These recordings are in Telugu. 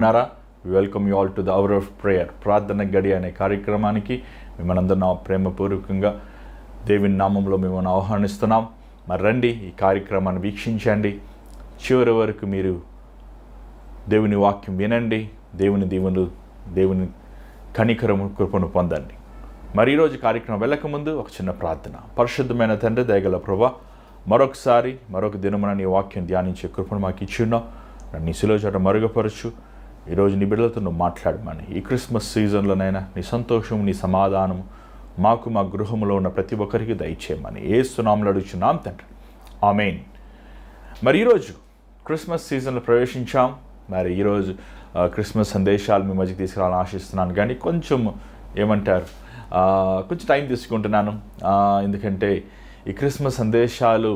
ఉన్నారా? Welcome you all to the hour of prayer, ప్రార్థన గడి అనే కార్యక్రమానికి మిమ్మల్ని నా ప్రేమపూర్వకంగా దేవుని నామంలో మిమ్మల్ని ఆహ్వానిస్తున్నాం. మరి రండి, ఈ కార్యక్రమాన్ని వీక్షించండి, చివరి వరకు మీరు దేవుని వాక్యం వినండి, దేవుని దీవెనలు, దేవుని కనికరము, కృపను పొందండి. మరి ఈరోజు కార్యక్రమం వెళ్ళకముందు ఒక చిన్న ప్రార్థన. పరిశుద్ధమైన తండ్రి, దయగల ప్రభువా, మరొకసారి మరొక దినమున నీ వాక్యం ధ్యానించే కృపను మాకు ఇచ్చిన్నావు. నీ శిలువ చాట మరుగుపరచు. ఈరోజు నీ బిడ్డలతో నువ్వు మాట్లాడమని, ఈ క్రిస్మస్ సీజన్లోనైనా నీ సంతోషం, నీ సమాధానం మాకు, మా గృహంలో ఉన్న ప్రతి ఒక్కరికి దయచేయమని యేసు నామములో అడుగుచున్నాం తండ్రి, ఆమేన్. మరి ఈరోజు క్రిస్మస్ సీజన్లో ప్రవేశించాం. మరి ఈరోజు క్రిస్మస్ సందేశాలు మీ మధ్యకి తీసుకురావాలని ఆశిస్తున్నాను, కానీ కొంచెం ఏమంటారు, కొంచెం టైం తీసుకుంటున్నాను. ఎందుకంటే ఈ క్రిస్మస్ సందేశాలు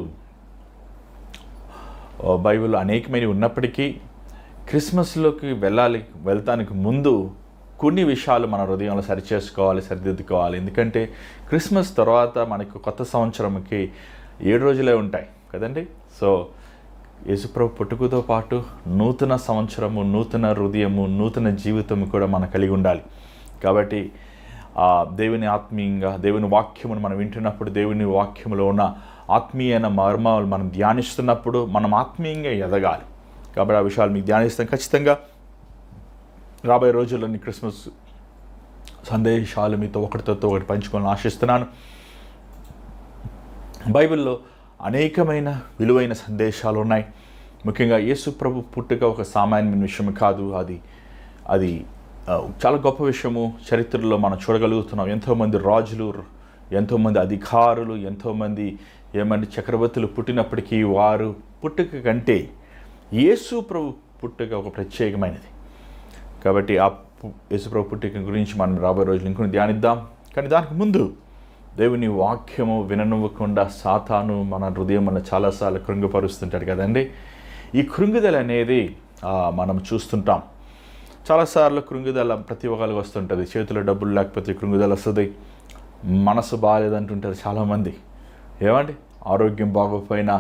బైబిల్లో అనేకమైనవి ఉన్నప్పటికీ క్రిస్మస్లోకి వెళ్తానికి ముందు కొన్ని విషయాలు మన హృదయంలో సరిచేసుకోవాలి, సరిదిద్దుకోవాలి. ఎందుకంటే క్రిస్మస్ తర్వాత మనకు కొత్త సంవత్సరంకి 7 రోజులే ఉంటాయి కదండి. సో యేసుప్రభు పుట్టుకతో పాటు నూతన సంవత్సరము, నూతన హృదయము, నూతన జీవితము కూడా మనం కలిగి ఉండాలి. కాబట్టి దేవుని ఆత్మీయంగా దేవుని వాక్యమును మనం వింటున్నప్పుడు, దేవుని వాక్యములో ఉన్న ఆత్మీయమైన మర్మాలు మనం ధ్యానిస్తున్నప్పుడు మనం ఆత్మీయంగా ఎదగాలి. కాబట్టి ఆ విషయాలు మీకు ధ్యానిస్తాం. ఖచ్చితంగా రాబోయే రోజుల్లోని క్రిస్మస్ సందేశాలు మీతో ఒకటితో ఒకటి పంచుకోవాలని ఆశిస్తున్నాను. బైబిల్లో అనేకమైన విలువైన సందేశాలు ఉన్నాయి. ముఖ్యంగా యేసు ప్రభు పుట్టుక ఒక సామాన్యమైన విషయం కాదు, అది చాలా గొప్ప విషయము. చరిత్రలో మనం చూడగలుగుతున్నాం. ఎంతోమంది రాజులు, ఎంతోమంది అధికారులు, ఎంతోమంది చక్రవర్తులు పుట్టినప్పటికీ వారు పుట్టుక కంటే యేసు ప్రభు పుట్టుక ఒక ప్రత్యేకమైనది. కాబట్టి ఆ యేసు ప్రభు పుట్టుక గురించి మనం రాబోయే రోజులు ఇంకొన్ని ధ్యానిద్దాం. కానీ దానికి ముందు దేవుని వాక్యము విననివ్వకుండా సాతాను మన హృదయం మన చాలాసార్లు కృంగపరుస్తుంటాడు కదండి. ఈ కృంగుదల అనేది మనం చూస్తుంటాం. చాలాసార్లు కృంగుదల ప్రతి ఒక్కరికి వస్తుంటుంది. చేతిలో డబ్బులు లేకపోతే కృంగుదల వస్తుంది, మనసు బాగాలేదంటుంటారు చాలామంది. ఏమండి, ఆరోగ్యం బాగోపోయినా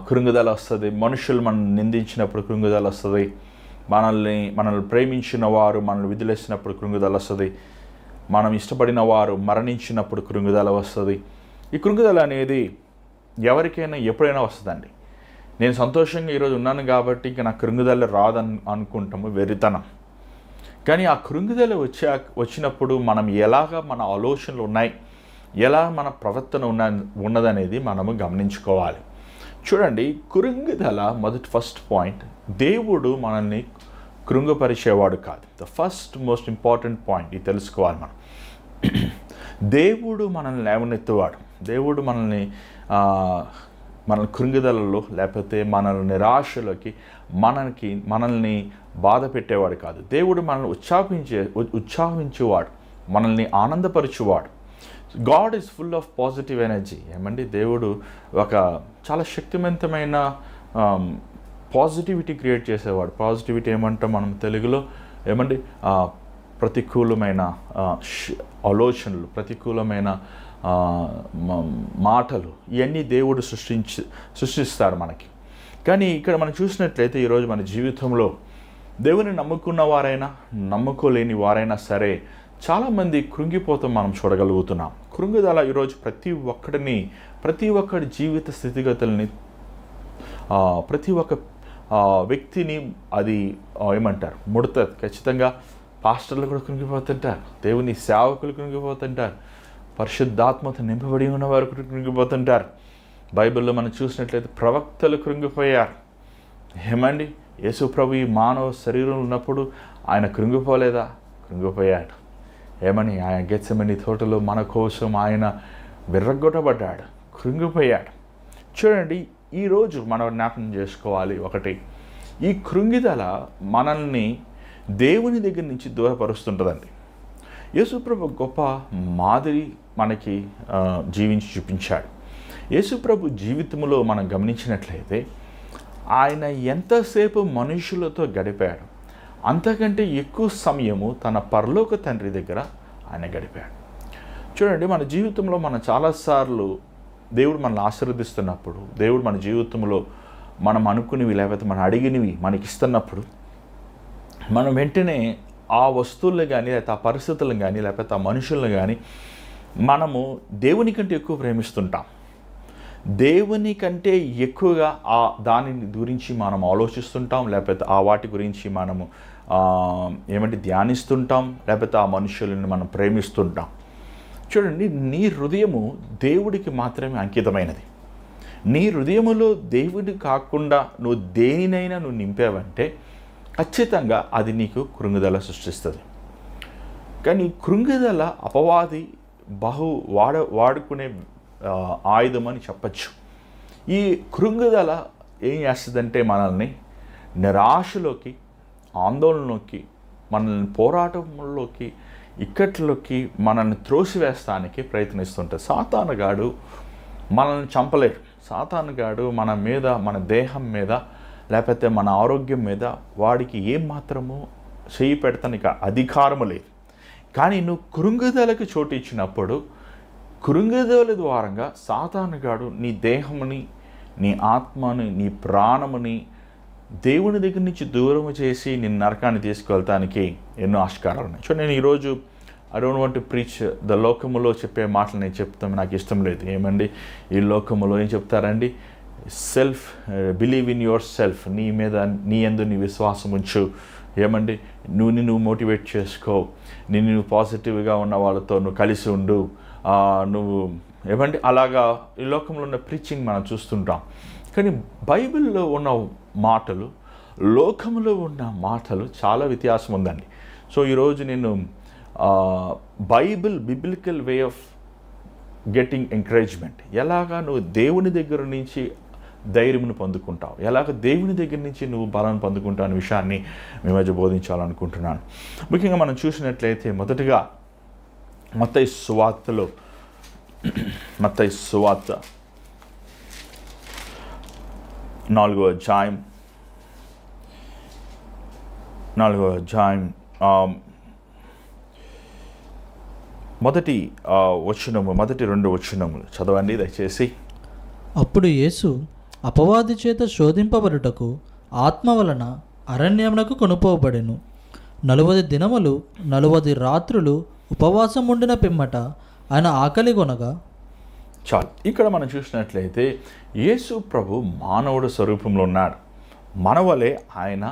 కృంగుదల వస్తుంది. మనుషులు మనం నిందించినప్పుడు కృంగుదల వస్తుంది. మనల్ని ప్రేమించిన వారు మనల్ని విదిలేసినప్పుడు కృంగుదల వస్తుంది. మనం ఇష్టపడిన వారు మరణించినప్పుడు కృంగుదల వస్తుంది. ఈ కృంగుదల అనేది ఎవరికైనా ఎప్పుడైనా వస్తుందండి. నేను సంతోషంగా ఈరోజు ఉన్నాను కాబట్టి ఇంకా నా కృంగుదల రాదని అనుకుంటాము, వెర్రితనం. కానీ ఆ కృంగుదల వచ్చినప్పుడు మనం ఎలాగ మన ఆలోచనలు ఉన్నాయి, ఎలా మన ప్రవర్తన ఉన్నదనేది మనము గమనించుకోవాలి. చూడండి, కృంగుదల ఫస్ట్ పాయింట్, దేవుడు మనల్ని కృంగపరిచేవాడు కాదు. The first most important point ఇది తెలుసుకోవాలి మనం. దేవుడు మనల్ని లేవనెత్తువాడు. దేవుడు మనల్ని కృంగుదలలో లేకపోతే మన నిరాశలోకి మనల్ని బాధ పెట్టేవాడు కాదు. దేవుడు మనల్ని ఉత్సాహించేవాడు, మనల్ని ఆనందపరచువాడు. God is full of positive energy. ఏమండి, దేవుడు ఒక చాలా శక్తివంతమైన పాజిటివిటీ క్రియేట్ చేసేవాడు. పాజిటివిటీ ఏమంటాం మనం తెలుగులో? ఏమండి, ప్రతికూలమైన ఆలోచనలు, ప్రతికూలమైన మాటలు, ఇవన్నీ దేవుడు సృష్టిస్తాడు మనకి. కానీ ఇక్కడ మనం చూసినట్లయితే ఈరోజు మన జీవితంలో దేవుని నమ్ముకున్న వారైనా నమ్ముకోలేని వారైనా సరే చాలామంది కృంగిపోతాం మనం చూడగలుగుతున్నాం. కృంగుదల ఈరోజు ప్రతి ఒక్కడి జీవిత స్థితిగతుల్ని, ప్రతి ఒక్క వ్యక్తిని అది ఏమంటారు ముడతది. ఖచ్చితంగా పాస్టర్లు కూడా కృంగిపోతుంటారు, దేవుని సేవకులు కృంగిపోతుంటారు, పరిశుద్ధాత్మతో నింపబడి ఉన్నవారు కృంగిపోతుంటారు. బైబిల్లో మనం చూసినట్లయితే ప్రవక్తలు కృంగిపోయారు. ఏమండి, యేసు ప్రభు ఈ మానవ శరీరంలో ఉన్నప్పుడు ఆయన కృంగిపోలేదా? కృంగిపోయాడు. ఏమని, ఆయన గెత్సెమని తోటలో మన కోసం ఆయన విర్రగొట్టబడ్డాడు, కృంగిపోయాడు. చూడండి, ఈరోజు మనం జ్ఞాపకం చేసుకోవాలి ఒకటి, ఈ కృంగిదల మనల్ని దేవుని దగ్గర నుంచి దూరపరుస్తుంటుందండి. యేసుప్రభు గొప్ప మాదిరి మనకి జీవించి చూపించాడు. యేసుప్రభు జీవితంలో మనం గమనించినట్లయితే ఆయన ఎంతసేపు మనుషులతో గడిపాడు, అంతకంటే ఎక్కువ సమయము తన పరలోక తండ్రి దగ్గర ఆయన గడిపాడు. చూడండి, మన జీవితంలో మనం చాలాసార్లు దేవుడు మనల్ని ఆశీర్వదిస్తున్నప్పుడు, దేవుడు మన జీవితంలో మనం అనుకునేవి లేకపోతే మనం అడిగినవి మనకి ఇస్తున్నప్పుడు మనం వెంటనే ఆ వస్తువులను కానీ, లేకపోతే ఆ పరిస్థితులను కానీ, లేకపోతే ఆ మనుషులను కానీ మనము దేవుని కంటే ఎక్కువ ప్రేమిస్తుంటాం. దేవుని కంటే ఎక్కువగా దాని గురించి మనం ఆలోచిస్తుంటాం, లేకపోతే ఆ వాటి గురించి మనము ధ్యానిస్తుంటాం, లేకపోతే ఆ మనుషులను మనం ప్రేమిస్తుంటాం. చూడండి, నీ హృదయము దేవుడికి మాత్రమే అంకితమైనది. నీ హృదయములో దేవుడి కాకుండా నువ్వు దేనినైనా నువ్వు నింపావంటే ఖచ్చితంగా అది నీకు కృంగుదల సృష్టిస్తుంది. కానీ కృంగుదల అపవాది వాడుకునే ఆయుధం అని చెప్పచ్చు. ఈ కృంగుదల ఏం చేస్తుందంటే మనల్ని నిరాశలోకి, ఆందోళనలోకి, మనల్ని పోరాటంలోకి, ఇక్కట్లోకి మనల్ని త్రోసివేస్తానికి ప్రయత్నిస్తుంటాడు. సాతానుగాడు మనల్ని చంపలేడు. సాతానుగాడు మన మీద, మన దేహం మీద, లేకపోతే మన ఆరోగ్యం మీద వాడికి ఏమాత్రము చేయి పెడతానికి అధికారము లేదు. కానీ నువ్వు కృంగుదలకు చోటు ఇచ్చినప్పుడు, కృంగుదల ద్వారంగా సాతానుగాడు నీ దేహముని, నీ ఆత్మని, నీ ప్రాణముని దేవుని దగ్గర నుంచి దూరం చేసి నిన్ను నరకాన్ని తీసుకెళ్తానికి ఎన్నో ఆస్కారాలు ఉన్నాయి. సో నేను ఈరోజు I don't want to preach the లోకములో చెప్పే మాటలు నేను చెప్తాను, నాకు ఇష్టం లేదు. ఏమండి, ఈ లోకములో ఏం చెప్తారండి? Self believe in your self, నీ యందు నీ విశ్వాసం ఉంచు. ఏమండి, నువ్వు మోటివేట్ చేసుకో, నువ్వు పాజిటివ్గా ఉన్న వాళ్ళతో నువ్వు కలిసి ఉండు, నువ్వు ఏమండి అలాగా ఈ లోకంలో ఉన్న ప్రీచింగ్ మనం చూస్తుంటాం. కానీ బైబిల్లో ఉన్న మాటలు, లోకంలో ఉన్న మాటలు చాలా వ్యత్యాసం ఉందండి. సో ఈరోజు నేను biblical way of getting encouragement, ఎలాగా నువ్వు దేవుని దగ్గర నుంచి ధైర్యమును పొందుకుంటావు, ఎలాగ దేవుని దగ్గర నుంచి నువ్వు బలాన్ని పొందుకుంటావు అనే విషయాన్ని మీ మధ్య బోధించాలనుకుంటున్నాను. ముఖ్యంగా మనం చూసినట్లయితే మొదటగా మత్తయి సువార్తలో, మత్తయి సువార్త 4వ అధ్యాయం మొదటి 2 వచనములు చదవండి దయచేసి. అప్పుడు యేసు అపవాది చేత శోధింపబడుటకు ఆత్మ వలన అరణ్యమునకు కొనుపోబడెను. 40 దినములు 40 రాత్రులు ఉపవాసం ఉండిన పిమ్మట ఆయన ఆకలి కొనగా. చాలు, ఇక్కడ మనం చూసినట్లయితే యేసు ప్రభు మానవుడు స్వరూపంలో ఉన్నాడు. మనవలే ఆయన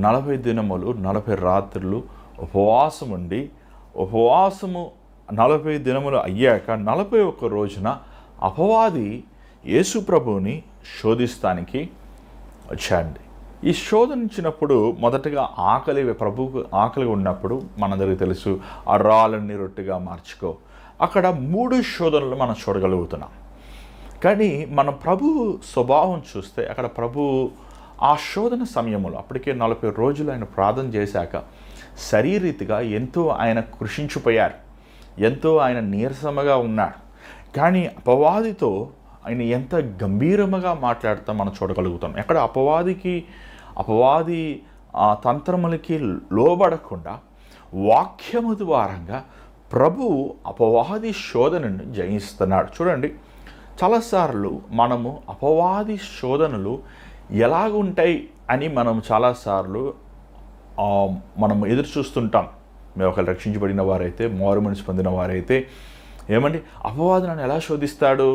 40 దినములు 40 రాత్రులు ఉపవాసం ఉండి, ఉపవాసము 40 దినములు అయ్యాక 41 రోజున అపవాది యేసు ప్రభువుని శోధిస్తానికి వచ్చాడండి. ఈ శోధించినప్పుడు మొదటగా ప్రభువుకు ఆకలి ఉన్నప్పుడు మనందరికీ తెలుసు, ఆ రాళ్ళని రొట్టెగా మార్చుకో. అక్కడ 3 శోధనలు మనం చూడగలుగుతున్నాం. కానీ మన ప్రభువు స్వభావం చూస్తే అక్కడ ప్రభువు ఆ శోధన సమయంలో అప్పటికే 40 రోజులు ఆయన ప్రార్థన చేశాక శరీరీతిగా ఎంతో ఆయన కృషించిపోయారు, ఎంతో ఆయన నీరసముగా ఉన్నాడు. కానీ అపవాదితో ఆయన ఎంత గంభీరముగా మాట్లాడుతూ మనం చూడగలుగుతాం. ఎక్కడ అపవాది తంత్రములకి లోబడకుండా వాక్యము ద్వారంగా ప్రభువు అపవాది శోధనను జయిస్తున్నాడు. చూడండి, చాలాసార్లు మనము అపవాది శోధనలు ఎలాగుంటాయి అని మనం చాలాసార్లు మనం ఎదురు చూస్తుంటాం. మేము ఒకరు రక్షించబడిన వారైతే, మారు మనసు పొందిన వారైతే, ఏమండి అపవాది నన్ను ఎలా శోధిస్తాడు,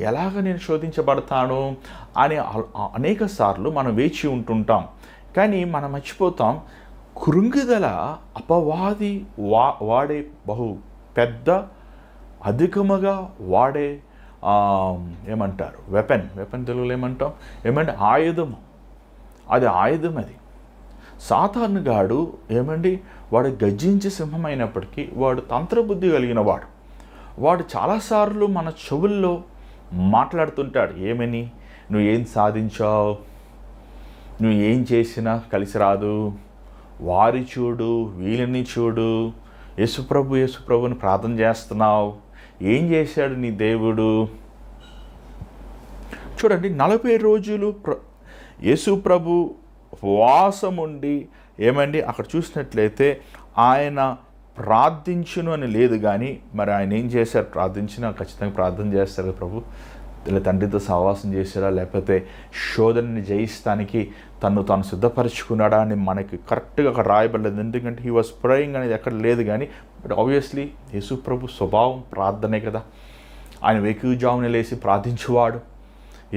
ఎలాగ నేను శోధించబడతాను అని అనేక సార్లు మనం వేచి ఉంటుంటాం. కానీ మనం మర్చిపోతాం, కృంగుదల అపవాది వాడే బహు పెద్ద, అధికముగా వాడే ఏమంటారు వెపన్ తెలుగులో ఏమంటే ఆయుధం. అది ఆయుధం. అది సాతానుగాడు వాడు గర్జించే సింహమైనప్పటికీ వాడు తంత్రబుద్ధి కలిగిన వాడు చాలాసార్లు మన చెవుల్లో మాట్లాడుతుంటాడు. ఏమని? నువ్వు ఏం సాధించావు, నువ్వు ఏం చేసినా కలిసి రాదు, వారి చూడు, వీళ్ళని చూడు, యేసుప్రభుని ప్రార్థన చేస్తున్నావు, ఏం చేశాడు నీ దేవుడు. చూడండి, 40 రోజులు యేసుప్రభు ఉపవాసం ఉండి అక్కడ చూసినట్లయితే ఆయన ప్రార్థించును అని లేదు, కానీ మరి ఆయన ఏం చేశారు? ఖచ్చితంగా ప్రార్థన చేస్తారు ప్రభు. ఇలా తండ్రితో సహవాసం చేశాడా, లేకపోతే శోధనని జయిస్తానికి తాను సిద్ధపరచుకున్నాడా అని మనకి కరెక్ట్గా అక్కడ రాయబడలేదు. ఎందుకంటే హీ వాజ్ ప్రేయింగ్ అనేది ఎక్కడ లేదు. కానీ బట్ ఆబ్వియస్లీ యేసు ప్రభు స్వభావం ప్రార్థనే కదా. ఆయన వేకువజామున లేసి ప్రార్థించేవాడు.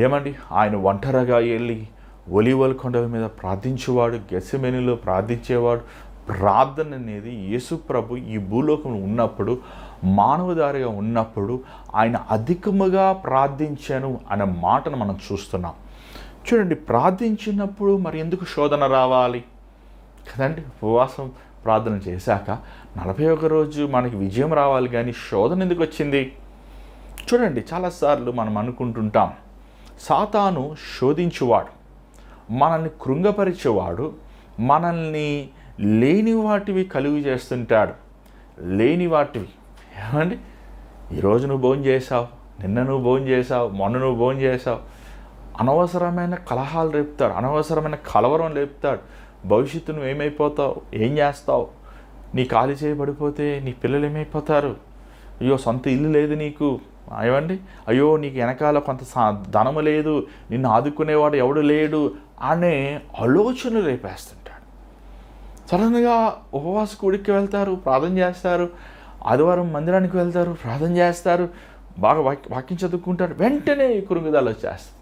ఏమండి, ఆయన ఒంటరిగా వెళ్ళి ఒలీవల కొండల మీద ప్రార్థించేవాడు, గెత్సెమనీలో ప్రార్థించేవాడు. ప్రార్థన అనేది యేసు ప్రభు ఈ భూలోకంలో ఉన్నప్పుడు, మానవదారిగా ఉన్నప్పుడు ఆయన అధికముగా ప్రార్థించాను అనే మాటను మనం చూస్తున్నాం. చూడండి, ప్రార్థించినప్పుడు మరి ఎందుకు శోధన రావాలి కదండి? ఉపవాసం ప్రార్థన చేశాక 41 రోజు మనకి విజయం రావాలి, కానీ శోధన ఎందుకు వచ్చింది? చూడండి, చాలాసార్లు మనం అనుకుంటుంటాం సాతాను శోధించువాడు, మనల్ని కృంగపరిచేవాడు, మనల్ని లేని వాటివి కలుగు చేస్తుంటాడు. లేని వాటివి ఏమండి, ఈరోజు నువ్వు భోజనం చేసావు, నిన్న నువ్వు భోజనం చేసావు, మొన్న నువ్వు భోజనం చేసావు, అనవసరమైన కలహాలు రేపుతాడు, అనవసరమైన కలవరం లేపుతాడు. భవిష్యత్తు నువ్వు ఏమైపోతావు, ఏం చేస్తావు, నీ ఖాళీ చేయబడిపోతే నీ పిల్లలు ఏమైపోతారు, అయ్యో సొంత ఇల్లు లేదు నీకు, ఏమండి, అయ్యో నీకు వెనకాల కొంత ధనము లేదు, నిన్ను ఆదుకునేవాడు ఎవడు లేడు అనే ఆలోచనలు రేపేస్తుంటాడు. సడన్గా ఉపవాస కూడికి వెళ్తారు, ప్రార్థన చేస్తారు, ఆదివారం మందిరానికి వెళ్తారు, ప్రార్థన చేస్తారు, బాగా వాక్యం చదువుకుంటారు, వెంటనే ఈ కృంగుదల వచ్చేస్తారు.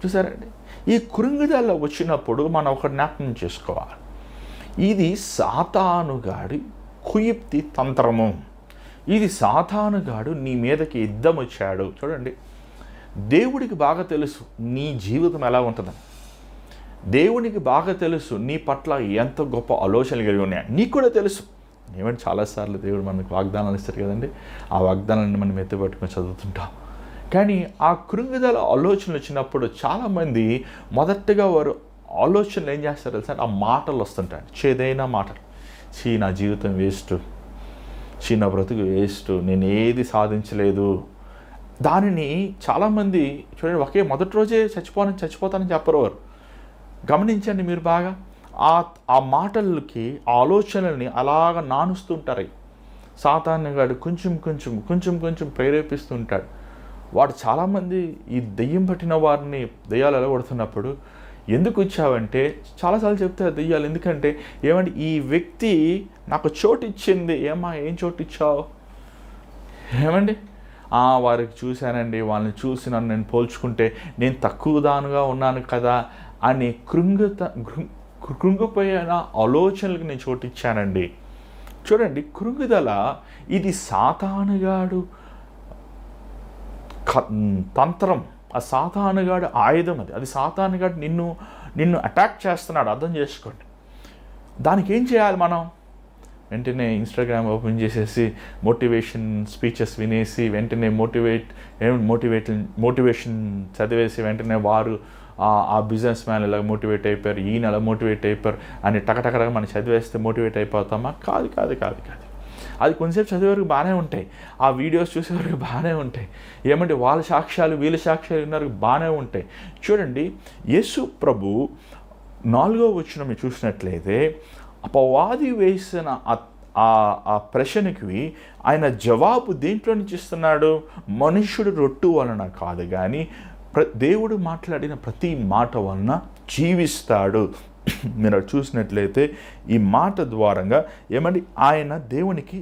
చూసారండి, ఈ కృంగుదల వచ్చినప్పుడు మనం ఒక జ్ఞాపకం చేసుకోవాలి. ఇది సాతానుగాడి కుయుక్తి తంత్రము. ఇది సాతానుగాడు నీ మీదకి యుద్ధం వచ్చాడు. చూడండి, దేవుడికి బాగా తెలుసు నీ జీవితం ఎలా ఉంటుందని. దేవునికి బాగా తెలుసు నీ పట్ల ఎంత గొప్ప ఆలోచనలు కలిగి ఉన్నాయి. నీకు కూడా తెలుసు. ఏమంటే చాలాసార్లు దేవుడు మనకు వాగ్దానాలు ఇస్తారు కదండి, ఆ వాగ్దానాన్ని మనం ఎత్తిపట్టుకొని చదువుతుంటాం. కానీ ఆ కృంగుదల ఆలోచనలు వచ్చినప్పుడు చాలామంది మొదటగా వారు ఆలోచనలు ఏం చేస్తారు తెలుసా? ఆ మాటలు వస్తుంటాయి, చేదైన మాటలు. నా జీవితం వేస్ట్, నా బ్రతుకు వేస్ట్, నేను ఏది సాధించలేదు. దానిని చాలామంది చూడండి, ఒకే మొదటి రోజే చచ్చిపోతానని చెప్పరు వారు. గమనించండి మీరు బాగా, ఆ మాటలకి ఆలోచనల్ని అలాగ నానుస్తుంటారు. సాతానుగాడు కొంచెం ప్రేరేపిస్తుంటాడు. వాడు చాలామంది ఈ దెయ్యం పట్టిన వారిని దెయ్యాలు ఎలగొడుతున్నప్పుడు ఎందుకు ఇచ్చావంటే చాలాసార్లు చెప్తారు దెయ్యాలు. ఎందుకంటే ఏమంటే ఈ వ్యక్తి నాకు చోటు ఇచ్చింది. ఏం చోటు ఇచ్చావు? ఏమండి, వారికి చూశానండి, వాళ్ళని చూసి నన్ను నేను పోల్చుకుంటే నేను తక్కువ దానుగా ఉన్నాను కదా అని కృంగిపోయిన ఆలోచనలకు నేను చోటు ఇచ్చానండి. చూడండి, కృంగుదల ఇది సాతానుగాడు తంత్రం, ఆ సాతానుగాడు ఆయుధం. అది సాతానుగాడు నిన్ను అటాక్ చేస్తున్నాడు. అర్థం చేసుకోండి. దానికి ఏం చేయాలి మనం? వెంటనే ఇన్స్టాగ్రామ్ ఓపెన్ చేసేసి మోటివేషన్ స్పీచెస్ వినేసి వెంటనే మోటివేషన్ చదివేసి వెంటనే వారు ఆ బిజినెస్ మ్యాన్ ఇలా మోటివేట్ అయిపోయారు, ఈయన అలా మోటివేట్ అయిపోయారు అని టకటకగా మనం చదివేస్తే మోటివేట్ అయిపోతామా? కాదు. అది కొంచెంసేపు చదివే వరకు బాగానే ఉంటాయి, ఆ వీడియోస్ చూసే వరకు బాగానే ఉంటాయి. ఏమంటే వాళ్ళ సాక్ష్యాలు వీళ్ళ సాక్ష్యాలు విన్నారు బాగానే ఉంటాయి. చూడండి, యేసు ప్రభు 4వ వచనం మీరు చూసినట్లయితే అపవాది వేసిన ఆ ప్రశ్నకి ఆయన జవాబు దేంట్లో నుంచి ఇస్తున్నాడు? మనుష్యుడు రొట్టు వలన కాదు కానీ దేవుడు మాట్లాడిన ప్రతి మాట వలన జీవిస్తాడు. మీరు చూసినట్లయితే ఈ మాట ద్వారంగా ఏమండి ఆయన దేవునికి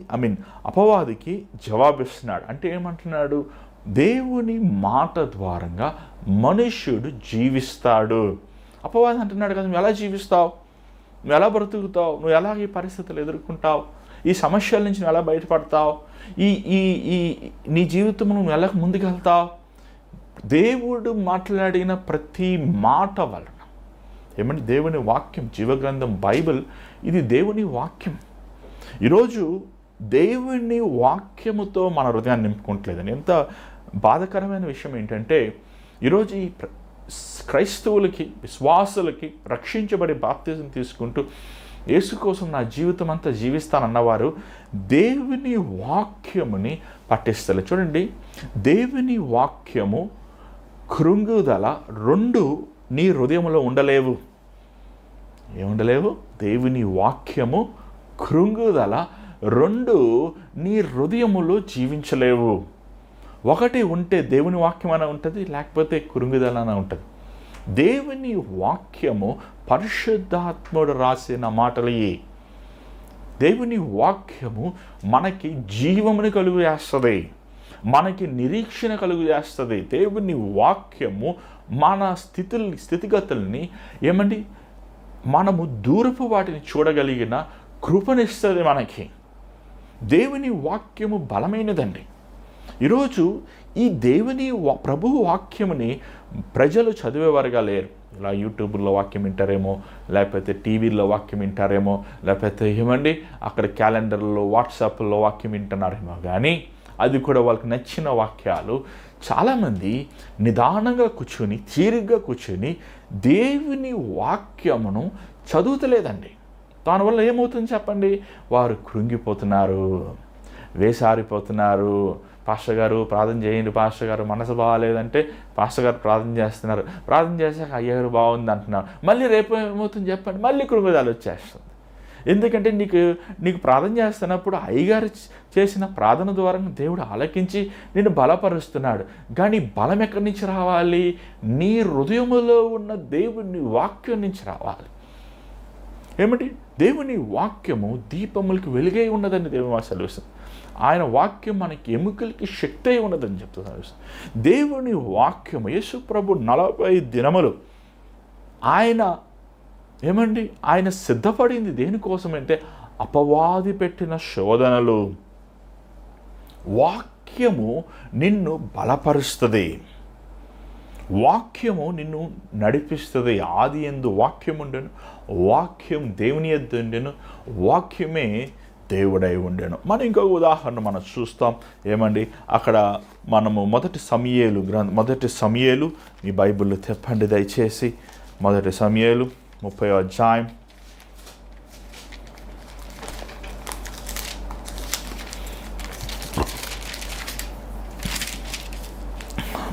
అపవాదికి జవాబిస్తున్నాడు. అంటే ఏమంటున్నాడు? దేవుని మాట ద్వారంగా మనుష్యుడు జీవిస్తాడు. అపవాది అంటున్నాడు కదా, నువ్వు ఎలా జీవిస్తావు, నువ్వు ఎలా బ్రతుకుతావు, నువ్వు ఎలా ఈ పరిస్థితులు ఎదుర్కొంటావు, ఈ సమస్యల నుంచి నువ్వు ఎలా బయటపడతావు, ఈ నీ జీవితం నువ్వు ఎలా ముందుకెళ్తావు? దేవుడు మాట్లాడిన ప్రతి మాట వలన ఏమంటే దేవుని వాక్యం, జీవగ్రంథం బైబిల్, ఇది దేవుని వాక్యం. ఈరోజు దేవుని వాక్యముతో మన హృదయాన్ని నింపుకోవట్లేదని ఎంత బాధాకరమైన విషయం ఏంటంటే, ఈరోజు ఈ క్రైస్తవులకి, విశ్వాసులకి రక్షించబడి బాప్తిజం తీసుకుంటూ యేసు కోసం నా జీవితం అంతా జీవిస్తానన్నవారు దేవుని వాక్యముని పట్టిస్తారు. చూడండి, దేవుని వాక్యము కృంగుదల రెండు నీ హృదయంలో ఉండలేవు. ఏముండలేవు? దేవుని వాక్యము కృంగుదల రెండు నీ హృదయములో జీవించలేవు. ఒకటి ఉంటే దేవుని వాక్యం అనే ఉంటుంది, లేకపోతే కురుంగుదలన ఉంటుంది. దేవుని వాక్యము పరిశుద్ధాత్ముడు రాసిన మాటలే. దేవుని వాక్యము మనకి జీవమును కలుగు చేస్తుంది, మనకి నిరీక్షణ కలుగు చేస్తుంది. దేవుని వాక్యము మన స్థితిగతుల్ని మనము దూరపు వాటిని చూడగలిగిన కృపనిస్తుంది మనకి. దేవుని వాక్యము బలమైనదండి. ఈరోజు ఈ దేవుని ప్రభువు వాక్యముని ప్రజలు చదివేవారుగా లేరు. ఇలా యూట్యూబ్లో వాక్యం వింటారేమో, లేకపోతే టీవీలో వాక్యం వింటారేమో, లేకపోతే అక్కడ క్యాలెండర్లో వాట్సాప్లో వాక్యం వింటున్నారేమో. కానీ అది కూడా వాళ్ళకి నచ్చిన వాక్యాలు. చాలామంది నిదానంగా కూర్చొని, తీరిగ్గా కూర్చొని దేవుని వాక్యమును చదువుతలేదండి. దానివల్ల ఏమవుతుంది చెప్పండి? వారు కృంగిపోతున్నారు, వేసారిపోతున్నారు. పాస్టర్ గారు ప్రార్థన చేయండి, పాస్టర్ గారు మనసు బాగాలేదంటే పాస్టర్ గారు ప్రార్థన చేస్తున్నారు, ప్రార్థన చేశాక అయ్యగారు బాగుంది అంటున్నారు. మళ్ళీ రేపు ఏమవుతుంది చెప్పండి? మళ్ళీ కృంగుదల వచ్చేస్తుంది. ఎందుకంటే నీకు ప్రార్థన చేస్తున్నప్పుడు అయ్యగారు చేసిన ప్రార్థన ద్వారా దేవుడు ఆలకించి నిన్ను బలపరుస్తున్నాడు. కానీ బలం ఎక్కడి నుంచి రావాలి? నీ హృదయములో ఉన్న దేవుని వాక్యం నుంచి రావాలి. దేవుని వాక్యము దీపములకి వెలుగై ఉన్నదని దేవుని సెలవుస్తుంది. ఆయన వాక్యం మనకి ఎముకలకి శక్తి అయి ఉన్నదని చెప్తున్నారు. దేవుని వాక్యము యేసు ప్రభు 40 దినములు ఆయన సిద్ధపడింది దేనికోసమంటే అపవాది పెట్టిన శోధనలు. వాక్యము నిన్ను బలపరుస్తుంది, వాక్యము నిన్ను నడిపిస్తుంది. ఆది యందు వాక్యం ఉండెను, వాక్యం దేవుని యొద్ద ఉండెను, వాక్యమే దేవుడై ఉండెను. మనం ఇంకొక ఉదాహరణ మనం చూస్తాం. అక్కడ మనము మొదటి సమూయేలు మీ బైబిల్లో తెప్పండి దయచేసి. మొదటి సమూయేలు 30వ అధ్యాయం.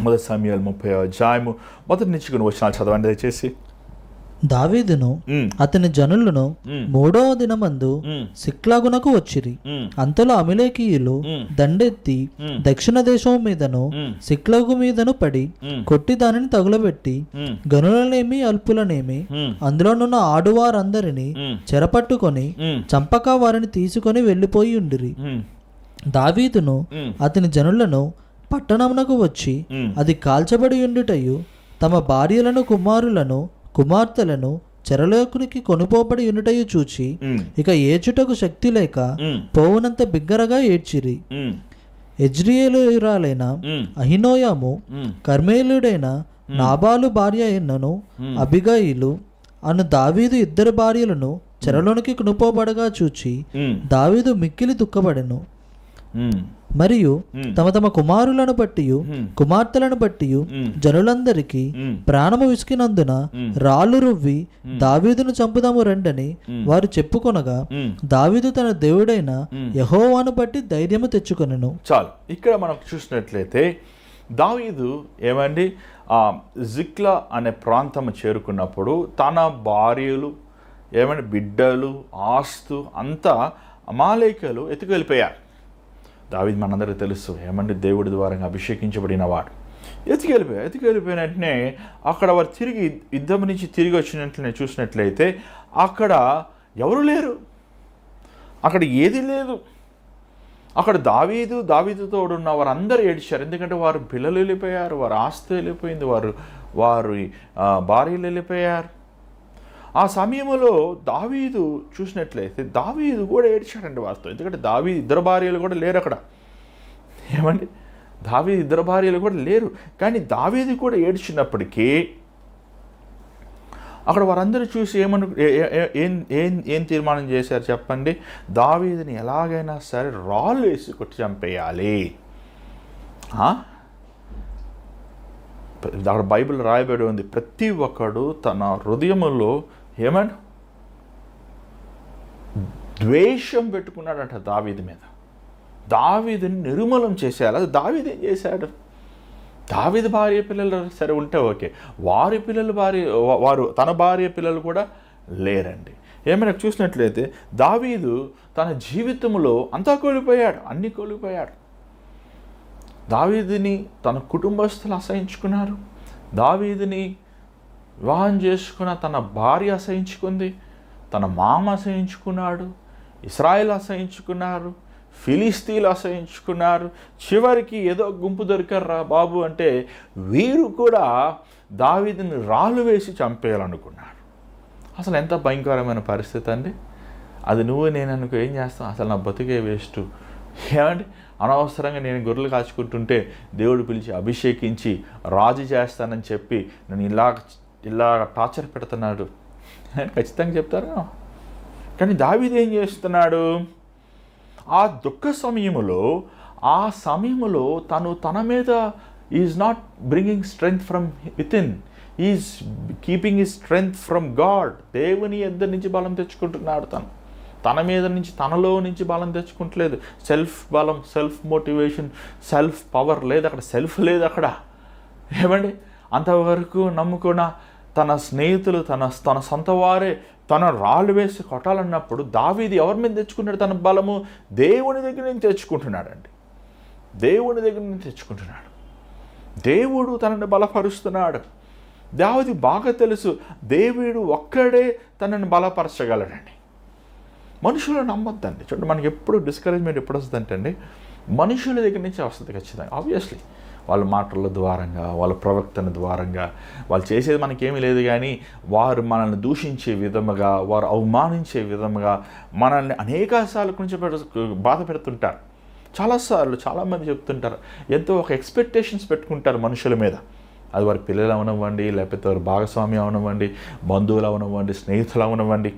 మొదటి సమూయేలు 30వ అధ్యాయము మొదటి నుంచి కొన్ని వచనాలు చదవండి దయచేసి. దావీదును అతని జనులను 3వ దినమందు సిక్లాగునకు వచ్చిరి. అంతలో అమిలేకీయులు దండెత్తి దక్షిణ దేశం మీదను సిక్లగు మీదను పడి కొట్టి దానిని తగులబెట్టి గనులనేమి అల్పులనేమి అందులోనున్న ఆడువారందరినీ చెరపట్టుకొని చంపక వారిని తీసుకొని వెళ్ళిపోయి ఉండిరి. దావీదును అతని జనులను పట్టణమునకు వచ్చి అది కాల్చబడి ఉండుటయు తమ భార్యలను కుమార్తెలను చెరలోకునికి కొనుపోబడి ఉండుటయు చూచి ఇక ఏచుటకు శక్తి లేక పోవునంత బిగ్గరగా ఏడ్చిరి. యెజ్రీయేలీయురాలైన అహినోయాము, కర్మేలుడైన నాబాలు భార్య అయినను అబిగయిలు అను దావీదు 2 భార్యలను చెరలోనికి కొనుపోబడగా చూచి దావీదు మిక్కిలి దుఃఖపడెను. మరియు తమ కుమారులను బట్టి కుమార్తెలను బట్టి జనులందరికీ ప్రాణము విసికినందున రాళ్ళు రువ్వి దావీదును చంపుదాము రండని వారు చెప్పుకొనగా దావీదు తన దేవుడైన యెహోవాను బట్టి ధైర్యము తెచ్చుకొనెను. చాలు. ఇక్కడ మనం చూసినట్లయితే దావీదు జిక్లా అనే ప్రాంతం చేరుకున్నప్పుడు తన భార్యలు బిడ్డలు ఆస్తు అంతా అమాలేకీయులు ఎత్తుకెళ్ళిపోయారు. దావీదు మనందరికీ తెలుసు దేవుడి ద్వారా అభిషేకించబడిన వాడు. ఎత్తుకెళ్ళిపోయిన వెంటనే అక్కడ వారు తిరిగి యుద్ధం నుంచి తిరిగి వచ్చినట్లనే చూసినట్లయితే అక్కడ ఎవరు లేరు, అక్కడ ఏది లేదు. అక్కడ దావీదుతో ఉన్న వారందరూ ఏడిచారు. ఎందుకంటే వారు పిల్లలు వెళ్ళిపోయారు, వారి ఆస్తి వెళ్ళిపోయింది, వారి భార్యలు వెళ్ళిపోయారు. ఆ సమయంలో దావీదు చూసినట్లయితే దావీదు కూడా ఏడ్చాడండి వారితో. ఎందుకంటే దావీదు 2 భార్యలు కూడా లేరు అక్కడ. దావీదు 2 భార్యలు కూడా లేరు. కానీ దావీదు కూడా ఏడ్చినప్పటికీ అక్కడ వారందరూ చూసి ఏం తీర్మానం చేశారు చెప్పండి? దావీదుని ఎలాగైనా సరే రాళ్ళు వేసి కొట్టి చంపేయాలి. అక్కడ బైబిల్ రాయబడి ఉంది, ప్రతి ఒక్కడు తన హృదయములో ద్వేషం పెట్టుకున్నాడంట దావీదు మీద. దావీదుని నిర్మూలం చేసేయాలి. అది దావీదు ఏం చేశాడు? దావీదు భార్య పిల్లలు సరే ఉంటే ఓకే, వారు తన భార్య పిల్లలు కూడా లేరండి. చూసినట్లయితే దావీదు తన జీవితంలో అంతా కోల్పోయాడు, అన్నీ కోల్పోయాడు. దావీదుని తన కుటుంబస్తులు అసహించుకున్నారు. దావీదుని వివాహం చేసుకున్న తన భార్య అసహించుకుంది, తన మామ అసహించుకున్నాడు, ఇశ్రాయేల్ అసహించుకున్నారు, ఫిలిస్తీన్లు అసహించుకున్నారు. చివరికి ఏదో గుంపు దొరికారా బాబు అంటే వీరు కూడా దావీదుని రాళ్ళు వేసి చంపేయాలనుకున్నారు. అసలు ఎంత భయంకరమైన పరిస్థితి అండి అది. నువ్వు నేను అనుకో ఏం చేస్తాం, అసలు నా బతుకే వేస్ట్. ఏమండి, అనవసరంగా నేను గొర్రెలు కాచుకుంటుంటే దేవుడు పిలిచి అభిషేకించి రాజు చేస్తానని చెప్పి నన్ను ఇలా టార్చర్ పెడుతున్నాడు ఖచ్చితంగా చెప్తారా? కానీ దావీదు ఏం చేస్తున్నాడు? ఆ దుఃఖ సమయములో తన మీద is not bringing strength from within, is keeping his strength from God. దేవుని యొద్ద నుంచి బలం తెచ్చుకుంటున్నాడు. తన మీద నుంచి, తనలో నుంచి బలం తెచ్చుకుంటలేదు. సెల్ఫ్ బలం, సెల్ఫ్ మోటివేషన్, సెల్ఫ్ పవర్ లేదు అక్కడ, సెల్ఫ్ లేదు అక్కడ. ఏమండి, అంతవరకు నమ్ముకున్న తన స్నేహితులు, తన సొంత వారే తన రాళ్ళు వేసి కొట్టాలన్నప్పుడు దావీదు ఎవరి మీద తెచ్చుకున్నాడు తన బలము? దేవుని దగ్గర నుంచి తెచ్చుకుంటున్నాడండి. దేవుని దగ్గర నుంచి తెచ్చుకుంటున్నాడు. దేవుడు తనని బలపరుస్తున్నాడు. దావీదు బాగా తెలుసు దేవుడు ఒక్కడే తనని బలపరచగలడండి. మనుషులు నమ్మొద్దండి. చూడండి, మనకి ఎప్పుడు డిస్కరేజ్మెంట్ ఎప్పుడు వస్తుందంటే అండి, మనుషుల దగ్గర నుంచి వస్తుంది ఖచ్చితంగా. ఆబ్వియస్లీ వాళ్ళ మాటల ద్వారంగా, వాళ్ళ ప్రవర్తన ద్వారంగా, వాళ్ళు చేసేది మనకేమీ లేదు, కానీ వారు మనల్ని దూషించే విధముగా, వారు అవమానించే విధముగా మనల్ని అనేకసార్లు కొంచెం బాధ పెడుతుంటారు. చాలామంది చెప్తుంటారు, ఎంతో ఒక ఎక్స్పెక్టేషన్స్ పెట్టుకుంటారు మనుషుల మీద. అది వారి పిల్లలు అవనివ్వండి, లేకపోతే వారి భాగస్వామ్యం అవనివ్వండి, బంధువులు అవనివ్వండి, స్నేహితులు అవనివ్వండి.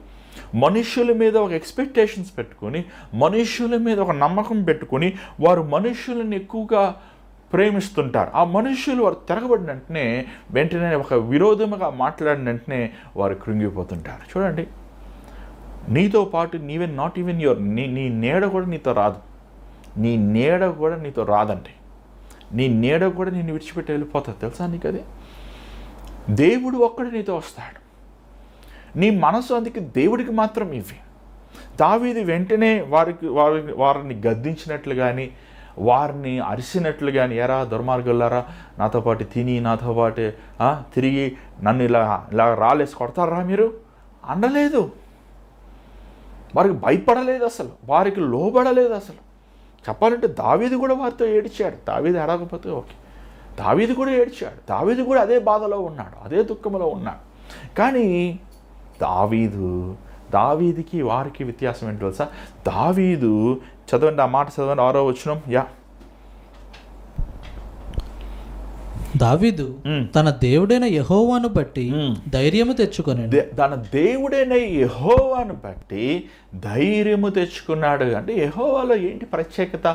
మనుషుల మీద ఒక ఎక్స్పెక్టేషన్స్ పెట్టుకొని, మనుషుల మీద ఒక నమ్మకం పెట్టుకొని వారు మనుషులను ఎక్కువగా ప్రేమిస్తుంటారు. ఆ మనుషులు వారు తిరగబడిన వెంటనే ఒక విరోధముగా మాట్లాడిన వెంటనే వారు కృంగిపోతుంటారు. చూడండి, నీతో పాటు నాట్ ఈవెన్ నీ నీడ కూడా నీతో రాదు. నీ నీడ కూడా నీతో రాదండి. నీ నీడ కూడా నేను విడిచిపెట్టి వెళ్ళిపోతుంది. తెలుసా నీకు అది? దేవుడు ఒక్కడే నీతో వస్తాడు. నీ మనసు అందుకే దేవుడికి మాత్రం ఇవి. దావీదు వెంటనే వారిని గద్దించినట్లు కానీ, వారిని అరిసినట్లు కానీ, ఎరా దుర్మార్గులారా, నాతో పాటు తిని నాతో పాటు తిరిగి నన్ను ఇలా రాలేసి కొడతారా మీరు అనలేదు. వారికి భయపడలేదు, అసలు వారికి లోబడలేదు. అసలు చెప్పాలంటే దావీదు కూడా వారితో ఏడ్చాడు. దావీదు ఏడకపోతే ఓకే, దావీదు కూడా ఏడ్చాడు. దావీదు కూడా అదే బాధలో ఉన్నాడు, అదే దుఃఖంలో ఉన్నాడు. కానీ దావీదుకి వారికి వ్యత్యాసం ఏంటో తెలుసా? దావీదు చదవండి, ఆ మాట చదవండి, 6వ వచనం. దావీదు తన దేవుడైన యెహోవాను బట్టి ధైర్యము తెచ్చుకొని, తన దేవుడైన యెహోవాను బట్టి ధైర్యము తెచ్చుకున్నాడు. అంటే యెహోవాలో ఏంటి ప్రత్యేకత?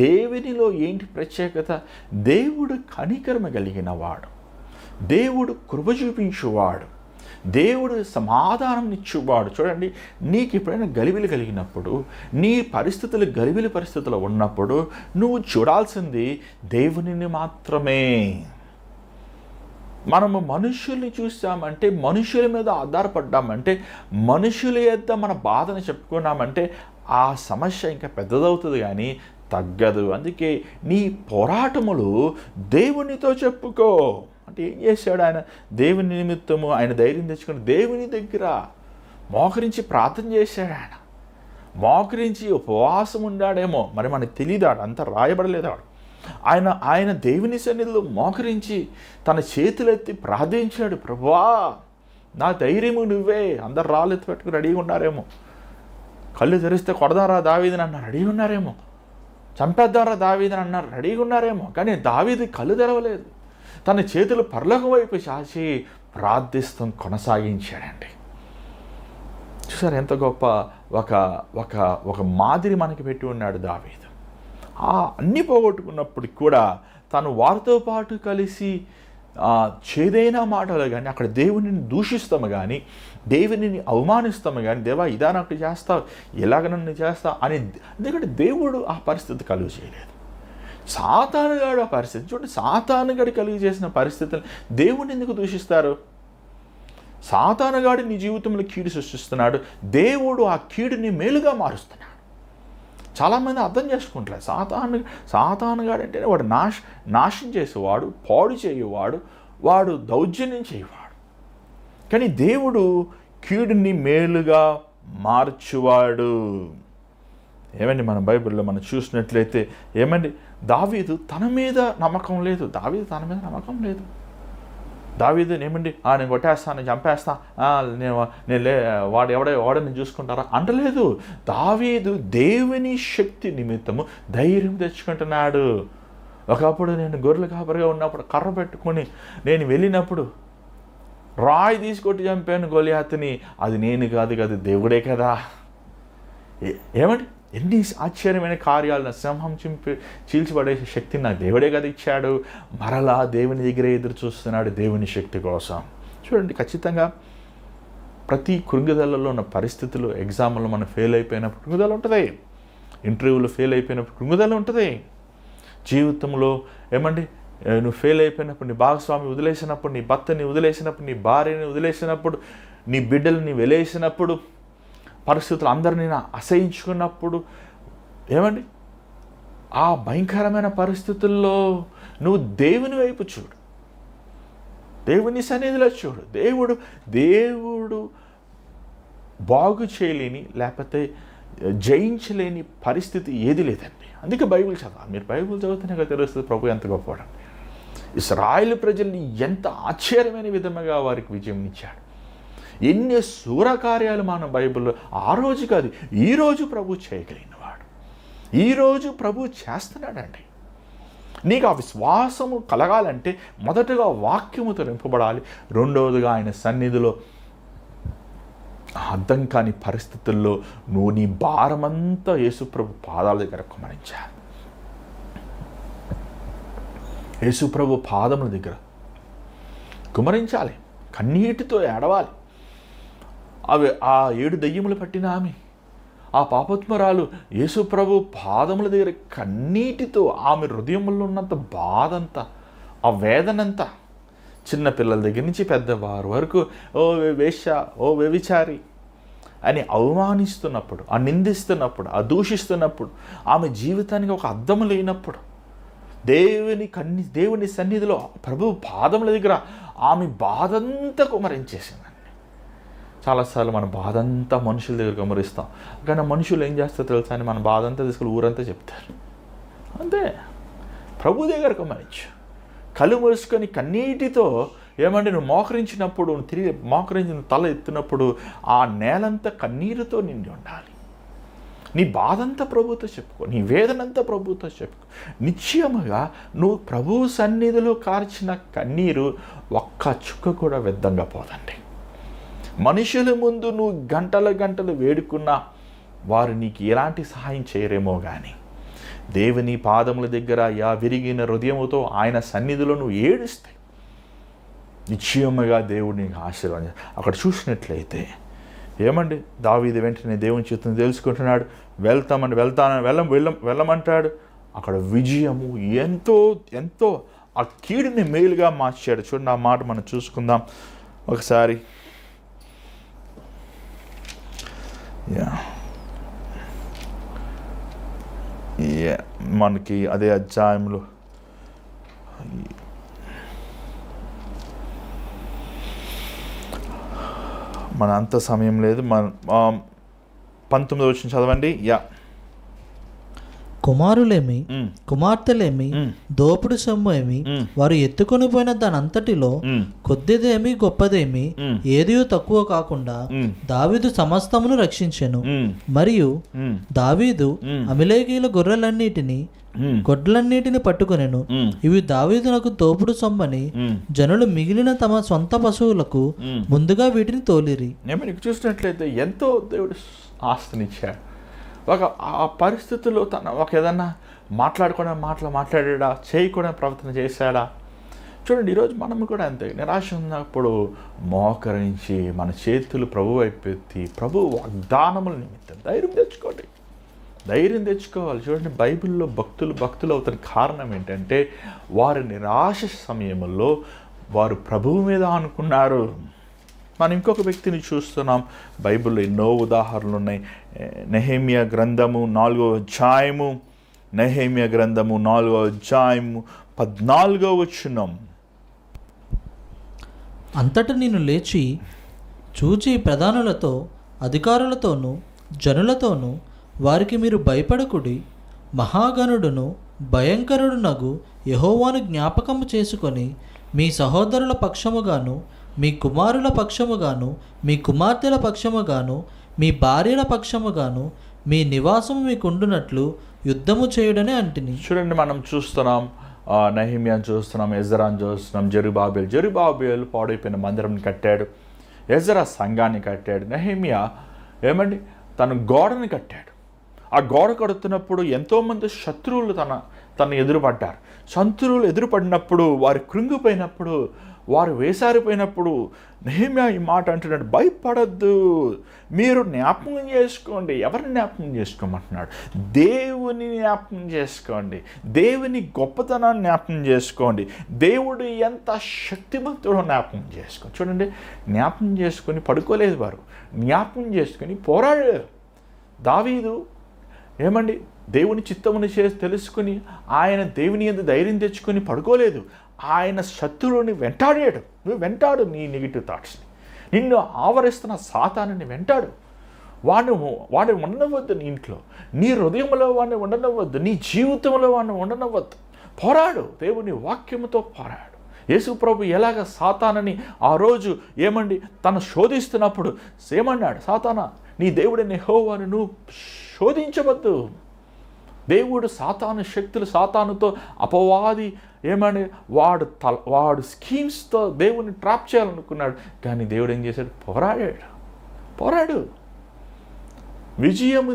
దేవునిలో ఏంటి ప్రత్యేకత? దేవుడు కనికరమ కలిగిన వాడు, దేవుడు కృప చూపించువాడు, దేవుడు సమాధానం ఇచ్చేవాడు. చూడండి, నీకు ఎప్పుడైనా గలిబిలి కలిగినప్పుడు, నీ పరిస్థితులు గలిబిలి పరిస్థితుల్లో ఉన్నప్పుడు నువ్వు చూడాల్సింది దేవునిని మాత్రమే. మనము మనుషుల్ని చూసామంటే, మనుషుల మీద ఆధారపడ్డామంటే, మనుషుల యొద్ద మన బాధను చెప్పుకున్నామంటే ఆ సమస్య ఇంకా పెద్దదవుతుంది కానీ తగ్గదు. అందుకే నీ పోరాటములు దేవునితో చెప్పుకో. అంటే ఏం చేశాడు ఆయన? దేవుని నిమిత్తము ఆయన ధైర్యం తెచ్చుకొని దేవుని దగ్గర మోకరించి ప్రార్థన చేశాడు. మోకరించి ఉపవాసం ఉండాడేమో, మరి మనకు తెలియదాడు, అంత రాయబడలేదాడు. ఆయన దేవుని సన్నిధిలో మోకరించి తన చేతులెత్తి ప్రార్థించాడు, ప్రభువా నా ధైర్యము నువ్వే. అందరు రాళ్ళెత్తి పెట్టుకుని రెడీగా ఉన్నారేమో, కళ్ళు తెరిస్తే కొడదారా దావీదుని అన్నారు, రెడీగా ఉన్నారేమో, చంపేద్దారా దావీదుని అన్నారు, రెడీగా ఉన్నారేమో. కానీ దావీదు కళ్ళు తెరవలేదు, తన చేతులు పరలోకం వైపు చాచి ప్రార్థిస్తూ కొనసాగించాడండి. చూసారు ఎంత గొప్ప ఒక మాదిరి మనకి పెట్టి ఉన్నాడు దావీదు. అన్నీ పోగొట్టుకున్నప్పటికి కూడా తను వారితో పాటు కలిసి చేదైన మాటలు కానీ, అక్కడ దేవునిని దూషిస్తాము కానీ, దేవునిని అవమానిస్తాము కానీ, దేవా ఇదా నాకు చేస్తావు, ఎలాగ నన్ను చేస్తావు అని. ఎందుకంటే దేవుడు ఆ పరిస్థితి కలుగు చేయలేదు. సాతానుగాడు ఆ పరిస్థితి చూడండి, సాతానుగాడు కలిగి చేసిన పరిస్థితులు దేవుని ఎందుకు దూషిస్తారు? సాతానుగాడు నీ జీవితంలో కీడు సృష్టిస్తున్నాడు, దేవుడు ఆ కీడుని మేలుగా మారుస్తున్నాడు. చాలామంది అర్థం చేసుకుంటారు. సాతానుగాడు అంటేనే వాడు నాశనం చేసేవాడు, పాడు చేయవాడు, వాడు దౌర్జన్యం చేయవాడు. కానీ దేవుడు కీడుని మేలుగా మార్చువాడు. ఏమండి, మన బైబిల్లో మనం చూసినట్లయితే ఏమండి, దావీదు తన మీద నమ్మకం లేదు. దావీదు ఏమండి, నేను కొట్టేస్తాను, చంపేస్తా, వాడు ఎవడని చూసుకుంటారా అంటలేదు. దావీదు దేవుని శక్తి నిమిత్తము ధైర్యం తెచ్చుకుంటున్నాడు. ఒకప్పుడు నేను గొర్రెల కాపరిగా ఉన్నప్పుడు కర్ర పెట్టుకొని నేను వెళ్ళినప్పుడు రాయి తీసుకొట్టి చంపాను గొలియాతుని. అది నేను కాదు కదా, దేవుడే కదా. ఏమండి, ఎన్ని ఆశ్చర్యమైన కార్యాలను సింహం చీల్చిపడేసే శక్తిని నాకు దేవుడే కదా ఇచ్చాడు. మరలా దేవుని దగ్గరే ఎదురు చూస్తున్నాడు దేవుని శక్తి కోసం. చూడండి, ఖచ్చితంగా ప్రతి కృంగుదలలో ఉన్న పరిస్థితులు, ఎగ్జామ్లో మనం ఫెయిల్ అయిపోయినప్పుడు కృంగుదల ఉంటుంది, ఇంటర్వ్యూలో ఫెయిల్ అయిపోయినప్పుడు కృంగుదల ఉంటుంది, జీవితంలో ఏమండి నువ్వు ఫెయిల్ అయిపోయినప్పుడు, నీ భాగస్వామి వదిలేసినప్పుడు, నీ భర్తని వదిలేసినప్పుడు, నీ భార్యని వదిలేసినప్పుడు, నీ బిడ్డలని వెలేసినప్పుడు, పరిస్థితులు అందరినీ అసహించుకున్నప్పుడు, ఏమండి ఆ భయంకరమైన పరిస్థితుల్లో నువ్వు దేవుని వైపు చూడు, దేవుని సన్నిధిలో చూడు. దేవుడు బాగు చేయలేని, లేకపోతే జయించలేని పరిస్థితి ఏది లేదండి. అందుకే బైబిల్ చదవాలి. మీరు బైబిల్ చదువుతూనే తెలుస్తుంది ప్రభు ఎంత గొప్పవాడు. ఇశ్రాయేలు ప్రజల్ని ఎంత ఆశ్చర్యమైన విధముగా వారికి విజయం ఇచ్చాడు. ఎన్ని శూరకార్యాలు మన బైబిల్లో ఆ రోజు కాదు, ఈరోజు ప్రభు చేయగలిగినవాడు. ఈరోజు ప్రభు చేస్తున్నాడండి. నీకు ఆ విశ్వాసము కలగాలంటే మొదటగా వాక్యముతో నింపబడాలి. రెండవదిగా ఆయన సన్నిధిలో అర్థం కాని పరిస్థితుల్లో నువ్వు నీ భారమంతా యేసుప్రభు పాదాల దగ్గర కుమరించాలి. యేసుప్రభు పాదముల దగ్గర కుమరించాలి, కన్నీటితో ఏడవాలి. ఆ 7 దయ్యములు పట్టిన ఆమె, ఆ పాపత్మరాలు యేసుప్రభు పాదముల దగ్గర కన్నీటితో ఆమె హృదయంలో ఉన్నంత బాధంతా, ఆ వేదనంతా, చిన్నపిల్లల దగ్గర నుంచి పెద్దవారు వరకు ఓ వేశ్య, ఓ వ్యభిచారి అని అవమానిస్తున్నప్పుడు, ఆ నిందిస్తున్నప్పుడు, ఆ దూషిస్తున్నప్పుడు, ఆమె జీవితానికి ఒక అర్థం లేనప్పుడు దేవుని సన్నిధిలో ప్రభు పాదముల దగ్గర ఆమె బాధంతా కుమరించేసిందండి. చాలాసార్లు మన బాధంతా మనుషుల దగ్గర కుమరిస్తాం, కానీ మనుషులు ఏం చేస్తారో తెలుసా అని మన బాధంతా తీసుకుని ఊరంతా చెప్తారు. అంతే, ప్రభు దగ్గర కుమరించు, కళ్ళు మూసుకొని కన్నీటితో ఏమంటే నువ్వు మోకరించినప్పుడు, తిరిగి మోకరించిన తల ఎత్తినప్పుడు ఆ నేలంతా కన్నీరుతో నిండి ఉండాలి. నీ బాధంతా ప్రభుతో చెప్పుకో, నీ వేదనంతా ప్రభుతో చెప్పుకో. నిశ్చయముగా నువ్వు ప్రభు సన్నిధిలో కార్చిన కన్నీరు ఒక్క చుక్క కూడా వ్యర్థంగా పోదండి. మనుషుల ముందు నువ్వు గంటలు వేడుకున్నా వారు నీకు ఎలాంటి సహాయం చేయరేమో కానీ దేవుని పాదముల దగ్గర విరిగిన హృదయముతో ఆయన సన్నిధిలో నువ్వు ఏడుస్తే నిశ్చయముగా దేవుడు నీకు ఆశీర్వాదం. అక్కడ చూసినట్లయితే ఏమండి, దావీదు వెంటనే దేవుని చిత్తం తెలుసుకుంటున్నాడు. వెళ్ళమంటాడు. అక్కడ విజయము ఎంతో ఆ కీడుని మేలుగా మార్చాడు. చూడండి, ఆ మాట మనం చూసుకుందాం ఒకసారి. మనకి అదే అధ్యాయంలో మన అంత సమయం లేదు, 19వ వచనం చదవండి. కుమారులేమి కుమార్తెలేమి దోపుడు సొమ్ము ఏమి వారు ఎత్తుకొని పోయిన దాని అంతటిలో కొద్దిదేమి గొప్పదేమి ఏది తక్కువ కాకుండా దావీదు సమస్తమును రక్షించెను. మరియు దావీదు అమిలేకీల గొర్రెలన్నిటిని గొడ్లన్నిటిని పట్టుకొనెను. ఇవి దావీదునకు తోపుడు సొమ్మని జనులు మిగిలిన తమ సొంత పశువులకు ముందుగా వీటిని తోలిరి. చూసినట్లయితే ఎంతో దేవుడు ఆస్తినిచ్చాడు. ఆ పరిస్థితుల్లో ఏదన్నా మాట్లాడాడా, చేయకుండా ప్రవర్తన చేశాడా? చూడండి, ఈరోజు మనం కూడా అంతే. నిరాశ ఉన్నప్పుడు మోకరించి మన చేతులు ప్రభు వైపు ఎత్తి ప్రభు వాగ్దానముల నిమిత్తం ధైర్యం తెచ్చుకోవాలి. చూడండి, బైబిల్లో భక్తులు అవుతున్న కారణం ఏంటంటే వారి నిరాశ సమయంలో వారు ప్రభువు మీద అనుకున్నారు. మనం ఇంకొక వ్యక్తిని చూస్తున్నాం. బైబిల్లో ఎన్నో ఉదాహరణలు ఉన్నాయి. నెహెమ్యా గ్రంథము 4వ అధ్యాయము, నెహెమ్యా గ్రంథము 4వ అధ్యాయము 14వ వచనం. అంతటా నేను లేచి చూచి ప్రధానులతో అధికారులతోనూ జనులతోనూ వారికి మీరు భయపడకుడి, మహాగణుడును భయంకరుడునగు యెహోవాను జ్ఞాపకము చేసుకొని మీ సహోదరుల పక్షముగాను మీ కుమారుల పక్షముగాను మీ కుమార్తెల పక్షముగాను మీ భార్యల పక్షముగాను మీ నివాసము మీకుండునట్లు యుద్ధము చేయుడని అంటిని. చూడండి, మనం చూస్తున్నాం నెహెమ్యాను చూస్తున్నాం, ఎజ్రాను చూస్తున్నాం, జెరుబ్బాబెలు పాడైపోయిన మందిరం కట్టాడు, ఎజ్రా సంఘాన్ని కట్టాడు. నెహెమ్యా ఏమండి తన గోడని కట్టాడు. ఆ గోడ కడుతున్నప్పుడు ఎంతోమంది శత్రువులు తన ఎదురుపడ్డారు. శత్రువులు ఎదురుపడినప్పుడు, వారు కృంగిపోయినప్పుడు, వారు వేసారిపోయినప్పుడు నెహెమ్యా ఈ మాట అంటున్నాడు, భయపడద్దు, మీరు జ్ఞాపకం చేసుకోండి. ఎవరిని జ్ఞాపకం చేసుకోమంటున్నాడు? దేవుని జ్ఞాపకం చేసుకోండి, దేవుని గొప్పతనాన్ని జ్ఞాపకం చేసుకోండి, దేవుడు ఎంత శక్తివంతుడో జ్ఞాపకం చేసుకోండి. చూడండి, జ్ఞాపకం చేసుకొని పడుకోలేదు, వారు జ్ఞాపకం చేసుకొని పోరాడారు. దావీదు ఏమండి దేవుని చిత్తముని చేసి తెలుసుకుని ఆయన దేవుని యందు ధైర్యం తెచ్చుకొని పడుకోలేదు. ఆయన శత్రువుని వెంటాడాడు. నువ్వు వెంటాడు నీ నెగిటివ్ థాట్స్ని, నిన్ను ఆవరిస్తున్న సాతానుని వెంటాడు. వాడిని ఉండనవద్దు నీ ఇంట్లో, నీ హృదయంలో వాడిని ఉండనవద్దు, నీ జీవితంలో వాడిని ఉండనవద్దు. పోరాడు, దేవుని వాక్యముతో పోరాడు. యేసు ప్రభు ఎలాగ సాతానని ఆ రోజు ఏమండి తను శోధిస్తున్నప్పుడు ఏమన్నాడు? సాతానా, నీ దేవుడైన యెహోవాను నువ్వు శోధించవద్దు. దేవుడు సాతాను శక్తులు, సాతానుతో అపవాది ఏమని వాడు స్కీమ్స్తో దేవుని ట్రాప్ చేయాలనుకున్నాడు. కానీ దేవుడు ఏం చేశాడు? పోరాడు. విజయము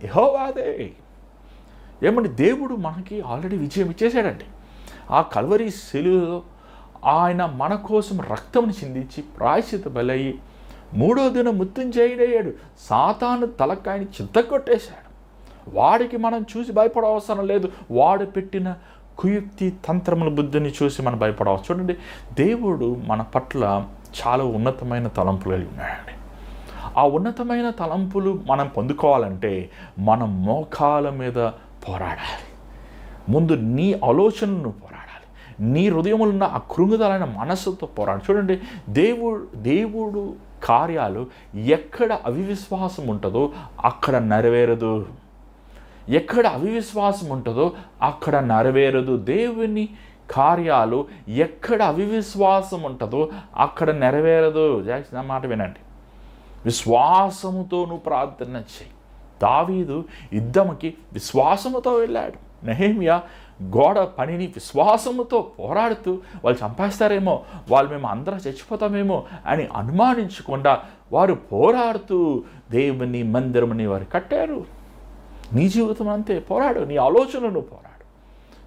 యెహోవాదే. ఏమంటే దేవుడు మనకి ఆల్రెడీ విజయం ఇచ్చేసాడండి. ఆ కల్వరి శిలువలో ఆయన మన కోసం రక్తమును చిందించి ప్రాయశ్చిత్త బలయ్యి 3వ దినం మృత్యుంజయుడయ్యాడు. సాతాను తలకాయని చిత్తకొట్టేశాడు. వాడికి మనం చూసి భయపడవసరం లేదు. వాడు పెట్టిన కుయుక్తి తంత్రముల బుద్ధిని చూసి మనం భయపడవచ్చు. చూడండి, దేవుడు మన పట్ల చాలా ఉన్నతమైన తలంపులు కలిగి ఉన్నాడండి. ఆ ఉన్నతమైన తలంపులు మనం పొందుకోవాలంటే మనం మోకాల మీద పోరాడాలి. ముందు నీ ఆలోచనను పోరాడాలి, నీ హృదయంలో ఉన్న ఆ కృంగుదలైన మనస్సుతో పోరాడాలి. చూడండి, దేవుడు కార్యాలు ఎక్కడ అవివిశ్వాసం ఉంటుందో అక్కడ నెరవేరదు. ఎక్కడ అవివిశ్వాసం ఉంటుందో అక్కడ నెరవేరదు. దేవుని కార్యాలు ఎక్కడ అవివిశ్వాసం ఉంటుందో అక్కడ నెరవేరదు. జాగ్రత్త నా మాట వినండి. విశ్వాసముతో నువ్వు ప్రార్థన చేయి. దావీదు యుద్ధంకి విశ్వాసముతో వెళ్ళాడు. నెహెమ్యా గోడ పనిని విశ్వాసముతో పోరాడుతూ వాళ్ళు చంపేస్తారేమో, మేము అందరం చచ్చిపోతామేమో అని అనుమానించకుండా వారు పోరాడుతూ దేవుని మందిరముని వారు కట్టారు. నీ జీవితం అంతే, పోరాడు, నీ ఆలోచనను పోరాడు.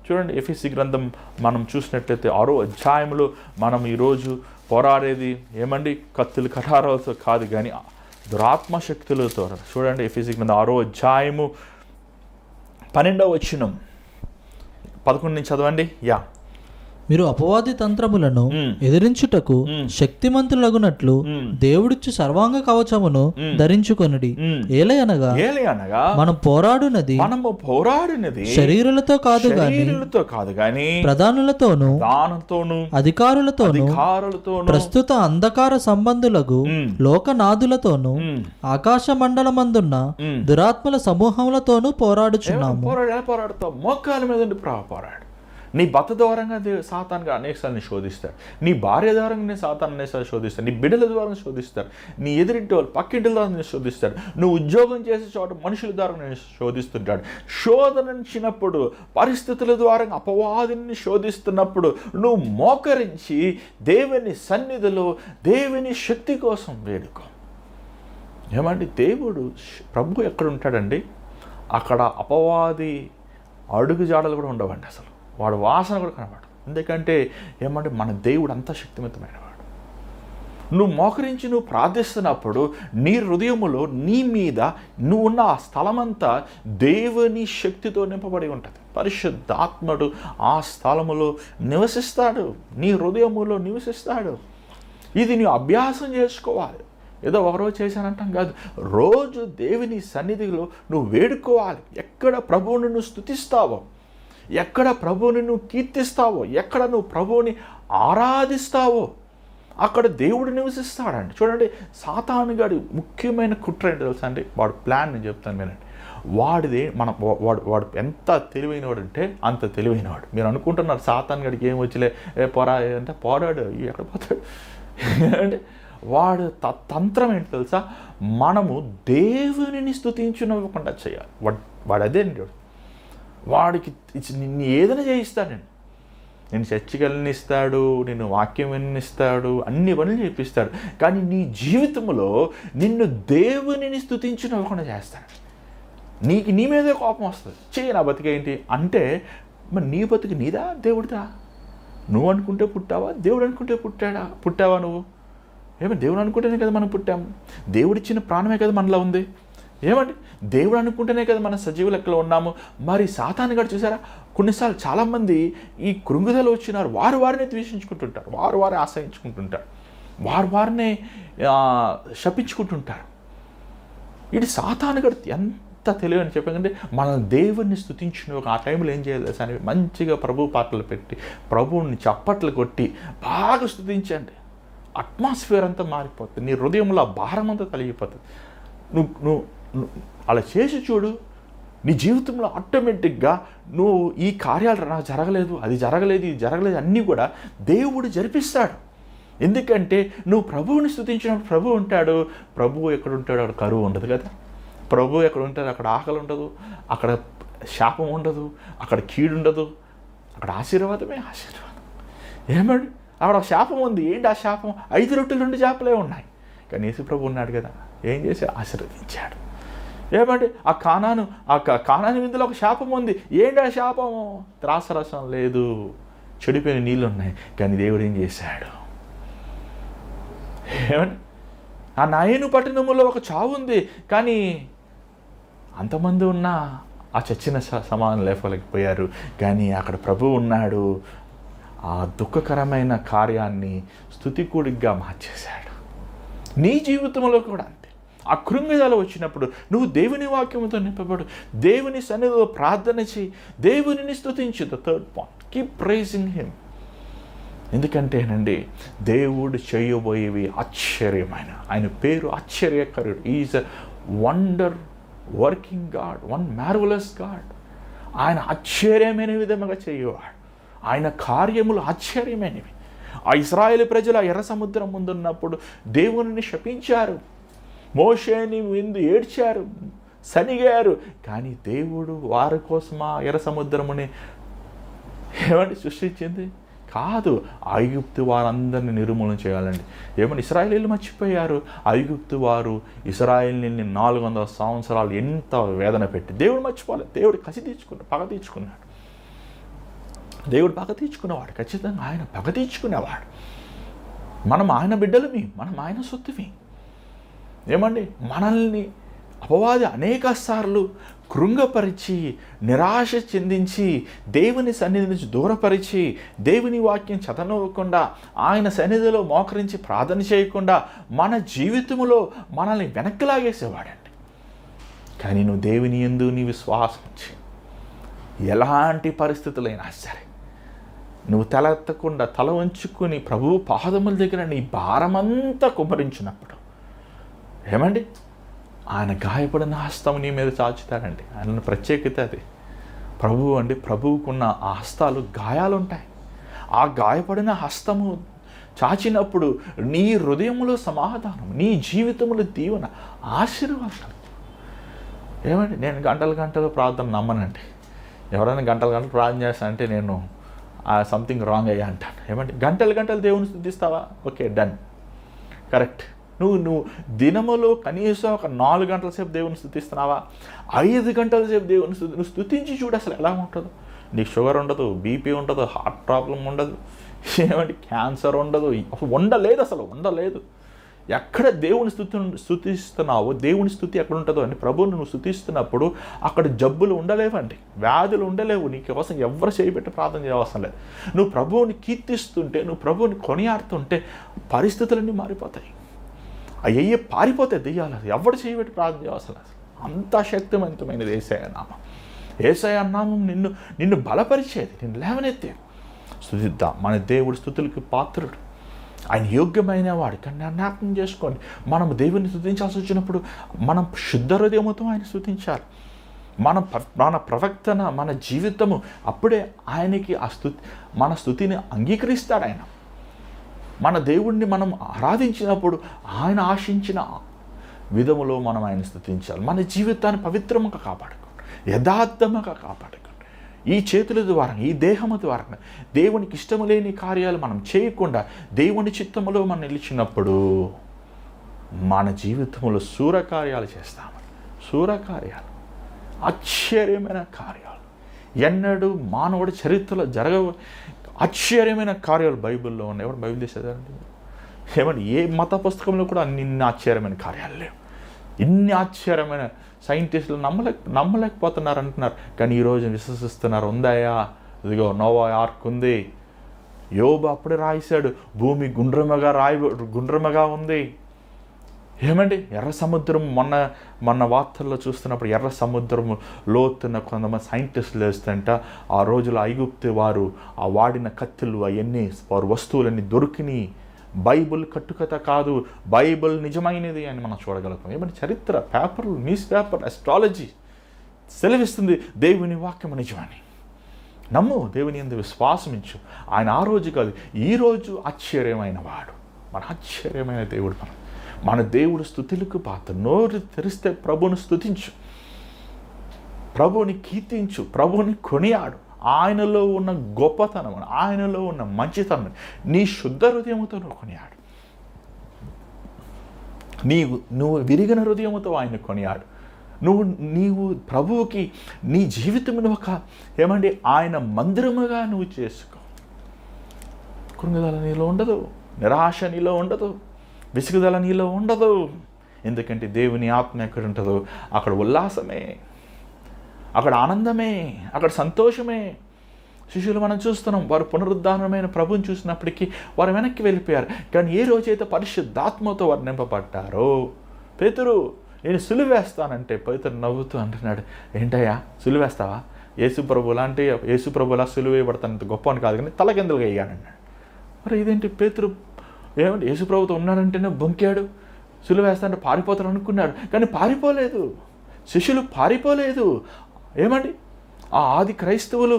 చూడండి, ఎఫెసీ గ్రంథం మనం చూసినట్లయితే 6వ అధ్యాయంలో మనం ఈరోజు పోరాడేది ఏమండి? కత్తులు కఠారాలతో కాదు, కానీ దురాత్మ శక్తులతో. చూడండి, ఎఫెసీ గ్రంథం 6వ అధ్యాయము 12వ వచనం 11 నుంచి చదవండి. మీరు అపవాది తంత్రములను ఎదిరించుటకు శక్తిమంతులగునట్లు దేవుడిచ్చు సర్వాంగ కవచమును ధరించుకొనుడి. ఏలయనగా మనము పోరాడునది శరీరులతో కాదు గాని ప్రధానులతోనూ అధికారులతోనూ ప్రస్తుత అంధకార సంబంధులకు లోకనాథులతోనూ ఆకాశ మండలమందున్న దురాత్మల సమూహములతోనూ పోరాడుచున్నాము. మోకాల మీద పోరాడు. నీ భర్త ద్వారంగా సాతానుగా అనేకసార్లు శోధిస్తాడు. నీ భార్య ద్వారంగా సాతాను అనేకసార్లు శోధిస్తాడు. నీ బిడ్డల ద్వారా శోధిస్తాడు. నీ ఎదురింటి వాళ్ళు పక్కింటి ద్వారా శోధిస్తాడు. నువ్వు ఉద్యోగం చేసే చోట మనుషుల ద్వారా శోధిస్తుంటాడు. శోధనించినప్పుడు, పరిస్థితుల ద్వారా అపవాదిని శోధిస్తున్నప్పుడు నువ్వు మోకరించి దేవుని సన్నిధిలో దేవుని శక్తి కోసం వేడుకో. ఏమండి, దేవుడు ప్రభు ఎక్కడ ఉంటాడండి? అక్కడ అపవాది అడుగు జాడలు కూడా ఉండవండి. అసలు వాడు వాసన కూడా కనబడదు. ఎందుకంటే ఏమంటే మన దేవుడు అంత శక్తివంతమైన వాడు. నువ్వు మోకరించి నువ్వు ప్రార్థిస్తున్నప్పుడు నీ హృదయములో నీ మీద నువ్వు ఉన్న ఆ స్థలమంతా దేవుని శక్తితో నింపబడి ఉంటుంది. పరిశుద్ధాత్ముడు ఆ స్థలములో నివసిస్తాడు, నీ హృదయములో నివసిస్తాడు. ఇది నువ్వు అభ్యాసం చేసుకోవాలి. ఏదో ఒకరోజు చేశానంటాం కాదు, రోజు దేవుని సన్నిధిలో నువ్వు వేడుకోవాలి. ఎక్కడ ప్రభువుని నువ్వు స్తుతిస్తావో, ఎక్కడ ప్రభువుని నువ్వు కీర్తిస్తావో, ఎక్కడ నువ్వు ప్రభువుని ఆరాధిస్తావో అక్కడ దేవుడు నివసిస్తాడండి. చూడండి, సాతాను గాడి ముఖ్యమైన కుట్ర ఏంటి తెలుసా అండి? వాడు ప్లాన్ నేను చెప్తాను వినండి. వాడు ఎంత తెలివైనవాడు అంటే అంత తెలివైనవాడు. మీరు అనుకుంటున్నారు సాతాను గడికి ఏం వచ్చలే, పోరా అంటే పోరాడు, ఎక్కడ పోతాడు అంటే వాడు తంత్రం ఏంటి తెలుసా? మనము దేవునిని స్తుతించునివ్వకుండా చేయాలి. వాడు అదే అండి. వాడికి నిన్ను ఏదైనా చేయిస్తాడండి. నేను చర్చికి వెళ్ళనిస్తాడు, నేను వాక్యం వినిస్తాడు, అన్ని పనులు చేపిస్తాడు. కానీ నీ జీవితంలో నిన్ను దేవునిని స్తుతించునివ్వకుండా చేస్తాడు. నీ మీదే కోపం వస్తుంది. నా బతికేంటి అంటే, మరి నీ బతుకు నీదా దేవుడిదా? నువ్వు అనుకుంటే పుట్టావా, దేవుడు అనుకుంటే పుట్టావా నువ్వు? ఏమంటే దేవుడు అనుకుంటేనే కదా మనం పుట్టాము. దేవుడిచ్చిన ప్రాణమే కదా మనలో ఉంది. ఏమంటే దేవుడు అనుకుంటేనే కదా మన సజీవ లెక్కలో ఉన్నాము. మరి సాతాను గారు చూసారా, కొన్నిసార్లు చాలామంది ఈ కృంగుదల వచ్చినారు, వారినే ద్వేషించుకుంటుంటారు, వారే ఆశ్రయించుకుంటుంటారు, వారినే శపించుకుంటుంటారు. ఇది సాతాను గారు ఎంత తెలివి అని చెప్పాకంటే, మనం దేవుణ్ణి స్తుతించిన ఆ టైంలో ఏం చేయాలి అని మంచిగా ప్రభు పాటలు పెట్టి ప్రభువుని చప్పట్లు కొట్టి బాగా స్తుతించండి. అట్మాస్ఫియర్ అంతా మారిపోతుంది. నీ హృదయంలో ఆ భారం అంతా తొలగిపోతుంది. నువ్వు అలా చేసి చూడు, నీ జీవితంలో ఆటోమేటిక్గా నువ్వు ఈ కార్యాలు నాకు జరగలేదు, అది జరగలేదు, ఇది జరగలేదు అన్నీ కూడా దేవుడు జరిపిస్తాడు. ఎందుకంటే నువ్వు ప్రభువుని స్తుతించినప్పుడు ప్రభువు ఉంటాడు. ప్రభువు ఎక్కడ ఉంటాడు అక్కడ కరువు ఉండదు కదా. ప్రభువు ఎక్కడ ఉంటాడు అక్కడ ఆకలి ఉండదు, అక్కడ శాపం ఉండదు, అక్కడ కీడు ఉండదు, అక్కడ ఆశీర్వాదమే ఆశీర్వాదం. ఏమండి, అక్కడ శాపం ఉంది. ఏంటి ఆ శాపం? 5 రొట్టెలు 2 చేపలే ఉన్నాయి. కానీ యేసు ప్రభు ఉన్నాడు కదా, ఏం చేసి ఆశీర్వదించాడు. ఏమంటే ఆ కానాను విందులో ఒక శాపం ఉంది. ఏంటి ఆ శాపము? ద్రాక్షరసం లేదు, చెడిపోయిన నీళ్ళు ఉన్నాయి. కానీ దేవుడు ఏం చేశాడు? ఏమంటే ఆ నాయను పట్టణములో ఒక చావు ఉంది, కానీ అంతమంది ఉన్నా ఆ చచ్చిన సమానం లేపలేకపోయారు. కానీ అక్కడ ప్రభువు ఉన్నాడు. ఆ దుఃఖకరమైన కార్యాన్ని స్తుతికుడిగా మార్చేశాడు. నీ జీవితంలో కూడా అంతే. ఆ కృంగిదల వచ్చినప్పుడు నువ్వు దేవుని వాక్యంతో నింపబడు, దేవుని సన్నిధిలో ప్రార్థన చేయి, దేవునిని స్తుతించు. The third point, keep praising him. ఎందుకంటేనండి, దేవుడు చేయబోయేవి ఆశ్చర్యమైన, ఆయన పేరు ఆశ్చర్యకరుడు. Is a wonder working God, one marvellous God. ఆయన ఆశ్చర్యమైన విధముగా చేయవాడు. ఆయన కార్యములు ఆశ్చర్యమైనవి. ఆ ఇశ్రాయేలు ప్రజలు ఆ ఎర్ర సముద్రం ముందున్నప్పుడు దేవునిని శపించారు, మోషేని విందు ఏడ్చారు, సనిగారు. కానీ దేవుడు వారి కోసం ఆ ఎర్ర సముద్రముని ఏమంటే సృష్టించింది కాదు, ఐగుప్తు వారందరినీ నిర్మూలన చేయాలండి. ఏమని ఇశ్రాయేలీలు మర్చిపోయారు. ఐగుప్తు వారు ఇశ్రాయేలీని 400 సంవత్సరాలు ఎంత వేదన పెట్టి దేవుడు మర్చిపోలేదు. దేవుడు పగ తీర్చుకున్నాడు. దేవుడు పగ తీర్చుకునేవాడు. ఖచ్చితంగా ఆయన పగ తీర్చుకునేవాడు. మనం ఆయన బిడ్డలమి, మనం ఆయన సొత్తుమి. ఏమండి, మనల్ని అపవాది అనేక సార్లు కృంగపరిచి, నిరాశ చెందించి, దేవుని సన్నిధి నుంచి దూరపరిచి, దేవుని వాక్యం చదవకుండా, ఆయన సన్నిధిలో మోకరించి ప్రార్థన చేయకుండా మన జీవితంలో మనల్ని వెనక్కి లాగేసేవాడండి. కానీ నువ్వు దేవుని యందు నీ విశ్వాసం ఉంచి, ఎలాంటి పరిస్థితులైనా సరే నువ్వు తల ఎత్తకుండా తల వంచుకొని ప్రభువు పాదముల దగ్గర నీ భారమంతా కుమ్మరించినప్పుడు ఏమండి, ఆయన గాయపడిన హస్తం నీ మీద చాచుతాడండి. ఆయన ప్రత్యేకత అది. ప్రభువు అండి, ప్రభువుకున్న ఆ హస్తాలు గాయాలు ఉంటాయి. ఆ గాయపడిన హస్తము చాచినప్పుడు నీ హృదయంలో సమాధానం, నీ జీవితంలో దీవెన, ఆశీర్వాదం. ఏమండి, నేను గంటలు ప్రార్థన నమ్మనండి. ఎవరైనా గంటలు ప్రార్థన చేస్తా అంటే నేను సంథింగ్ రాంగ్ అయ్యా అంటాను. ఏమంటే గంటలు దేవుని స్తుతిస్తావా? Okay, done, correct. నువ్వు దినములో కనీసం ఒక 4 గంటల సేపు దేవుని స్తుతిస్తున్నావా? 5 గంటల సేపు దేవుని నువ్వు స్తుతించి చూడు అసలు ఎలా ఉంటుందో. నీకు షుగర్ ఉండదు, బీపీ ఉండదు, హార్ట్ ప్రాబ్లం ఉండదు, ఏమంటే క్యాన్సర్ ఉండదు, ఉండలేదు. ఎక్కడ దేవుని స్తుతిస్తున్నావో, దేవుని స్తుతి ఎక్కడ ఉంటుందో అని ప్రభువుని నువ్వు స్తుతిస్తున్నప్పుడు అక్కడ జబ్బులు ఉండలేవండి, వ్యాధులు ఉండలేవు. నీకోసం ఎవరు చేయబెట్టి ప్రార్థన చేయవలసిన లేదు. నువ్వు ప్రభువుని కీర్తిస్తుంటే, నువ్వు ప్రభువుని కొనియాడుతుంటే పరిస్థితులన్నీ మారిపోతాయి. అయ్యే పారిపోతాయి దెయ్యాలు. ఎవరు చేయబెట్టి ప్రార్థన చేయవలసిన లేదు. అంత శక్తివంతమైనది యేసయ్య నామం. యేసయ్య నామం నిన్ను బలపరిచేది, నిన్ను లేవనెత్తేది. స్తుతిద్దాం. మన దేవుడి స్తుతులకి పాత్రుడు, ఆయన యోగ్యమైన వాడు. కానీ జ్ఞాపకం చేసుకోండి, మనం దేవుని స్తుతించాల్సి వచ్చినప్పుడు మనం శుద్ధ హృదయంతో ఆయన స్తుతించాలి. మన ప్రవర్తన, మన జీవితము అప్పుడే ఆయనకి మన స్తుతిని అంగీకరిస్తాడు ఆయన. మన దేవుణ్ణి మనం ఆరాధించినప్పుడు ఆయన ఆశించిన విధములో మనం ఆయన స్తుతించాలి. మన జీవితాన్ని పవిత్రంగా కాపాడుకోండి, యథార్థంగా కాపాడుకోండి. ఈ చేతుల ద్వారా, ఈ దేహము ద్వారా దేవునికి ఇష్టము లేని కార్యాలు మనం చేయకుండా దేవుని చిత్తములో మనం నిలిచినప్పుడు మన జీవితంలో శూరకార్యాలు చేస్తాము. శూరకార్యాలు, ఆశ్చర్యమైన కార్యాలు, ఎన్నడూ మానవుడి చరిత్రలో జరగవు ఆశ్చర్యమైన కార్యాలు బైబిల్లో ఉన్నాయి. ఎవరు బైబిల్ చేసేదారండి? ఏమంటే ఏ మత పుస్తకంలో కూడా ఇన్ని ఆశ్చర్యమైన కార్యాలు లేవు. ఇన్ని ఆశ్చర్యమైన సైంటిస్టులు నమ్మలేకపోతున్నారు అంటున్నారు, కానీ ఈరోజు విశ్వసిస్తున్నారు. ఉందాయా? ఇదిగో నోవా ఆర్క్ ఉంది. యోబు అప్పుడే రాయిశాడు, భూమి గుండ్రమగా ఉంది. ఏమండి, ఎర్ర సముద్రం మొన్న వార్తల్లో చూస్తున్నప్పుడు ఎర్ర సముద్రము లోతున్న కొంతమంది సైంటిస్టులు వేస్తుంట ఆ రోజులో ఐగుప్తు వారు ఆ వాడిన కత్తులు అవన్నీ వారు వస్తువులన్నీ దొరికినాయి. బైబుల్ కట్టుకథ కాదు, బైబుల్ నిజమైనది అని మనం చూడగలుగుతాం. ఏమంటే చరిత్ర, పేపర్లు, న్యూస్ పేపర్, అస్ట్రాలజీ సెలవిస్తుంది దేవుని వాక్యం నిజమని. నమ్ము, దేవుని యందు విశ్వాసమించు. ఆయన ఆ రోజు కాదు, ఈరోజు ఆశ్చర్యమైన వాడు. మన ఆశ్చర్యమైన దేవుడు. మన దేవుడు స్తుతులకు పాత్ర. నోరు తెరిస్తే ప్రభువుని స్తుతించు, ప్రభువుని కీర్తించు, ప్రభువుని కొనియాడు. ఆయనలో ఉన్న గొప్పతనం, ఆయనలో ఉన్న మంచితనం నీ శుద్ధ హృదయముతో నువ్వు కొనియాడు. నువ్వు విరిగిన హృదయముతో ఆయన కొనియాడు. నీవు ప్రభువుకి నీ జీవితమును ఆయన మందిరముగా నువ్వు చేసుకో. కృంగుదల నీలో ఉండదు, నిరాశ నీలో ఉండదు, విసుగుదల నీలో ఉండదు. ఎందుకంటే దేవుని ఆత్మ ఎక్కడ ఉంటుందో అక్కడ ఉల్లాసమే, అక్కడ ఆనందమే, అక్కడ సంతోషమే. శిష్యులు మనం చూస్తున్నాం, వారు పునరుద్ధానమైన ప్రభుని చూసినప్పటికీ వారు వెనక్కి వెళ్ళిపోయారు. కానీ ఏ రోజైతే పరిశుద్ధాత్మతో వారు నింపబడ్డారో, పేతురు నేను సులువేస్తానంటే పేతురు నవ్వుతూ అంటున్నాడు, ఏంటయ్యా సులువేస్తావా? యేసుప్రభులా సులువు వేయబడతానంత గొప్ప అని కాదు, కానీ తలకిందులుగా అయ్యానన్నాడు. మరి ఇదేంటి, పేతురు ఏమంటే యేసుప్రభుతో ఉన్నాడంటేనే బొంకాడు, సులువేస్తానంటే పారిపోతాడు అనుకున్నాడు, కానీ పారిపోలేదు. శిష్యులు పారిపోలేదు. ఏమండి, ఆ ఆది క్రైస్తవులు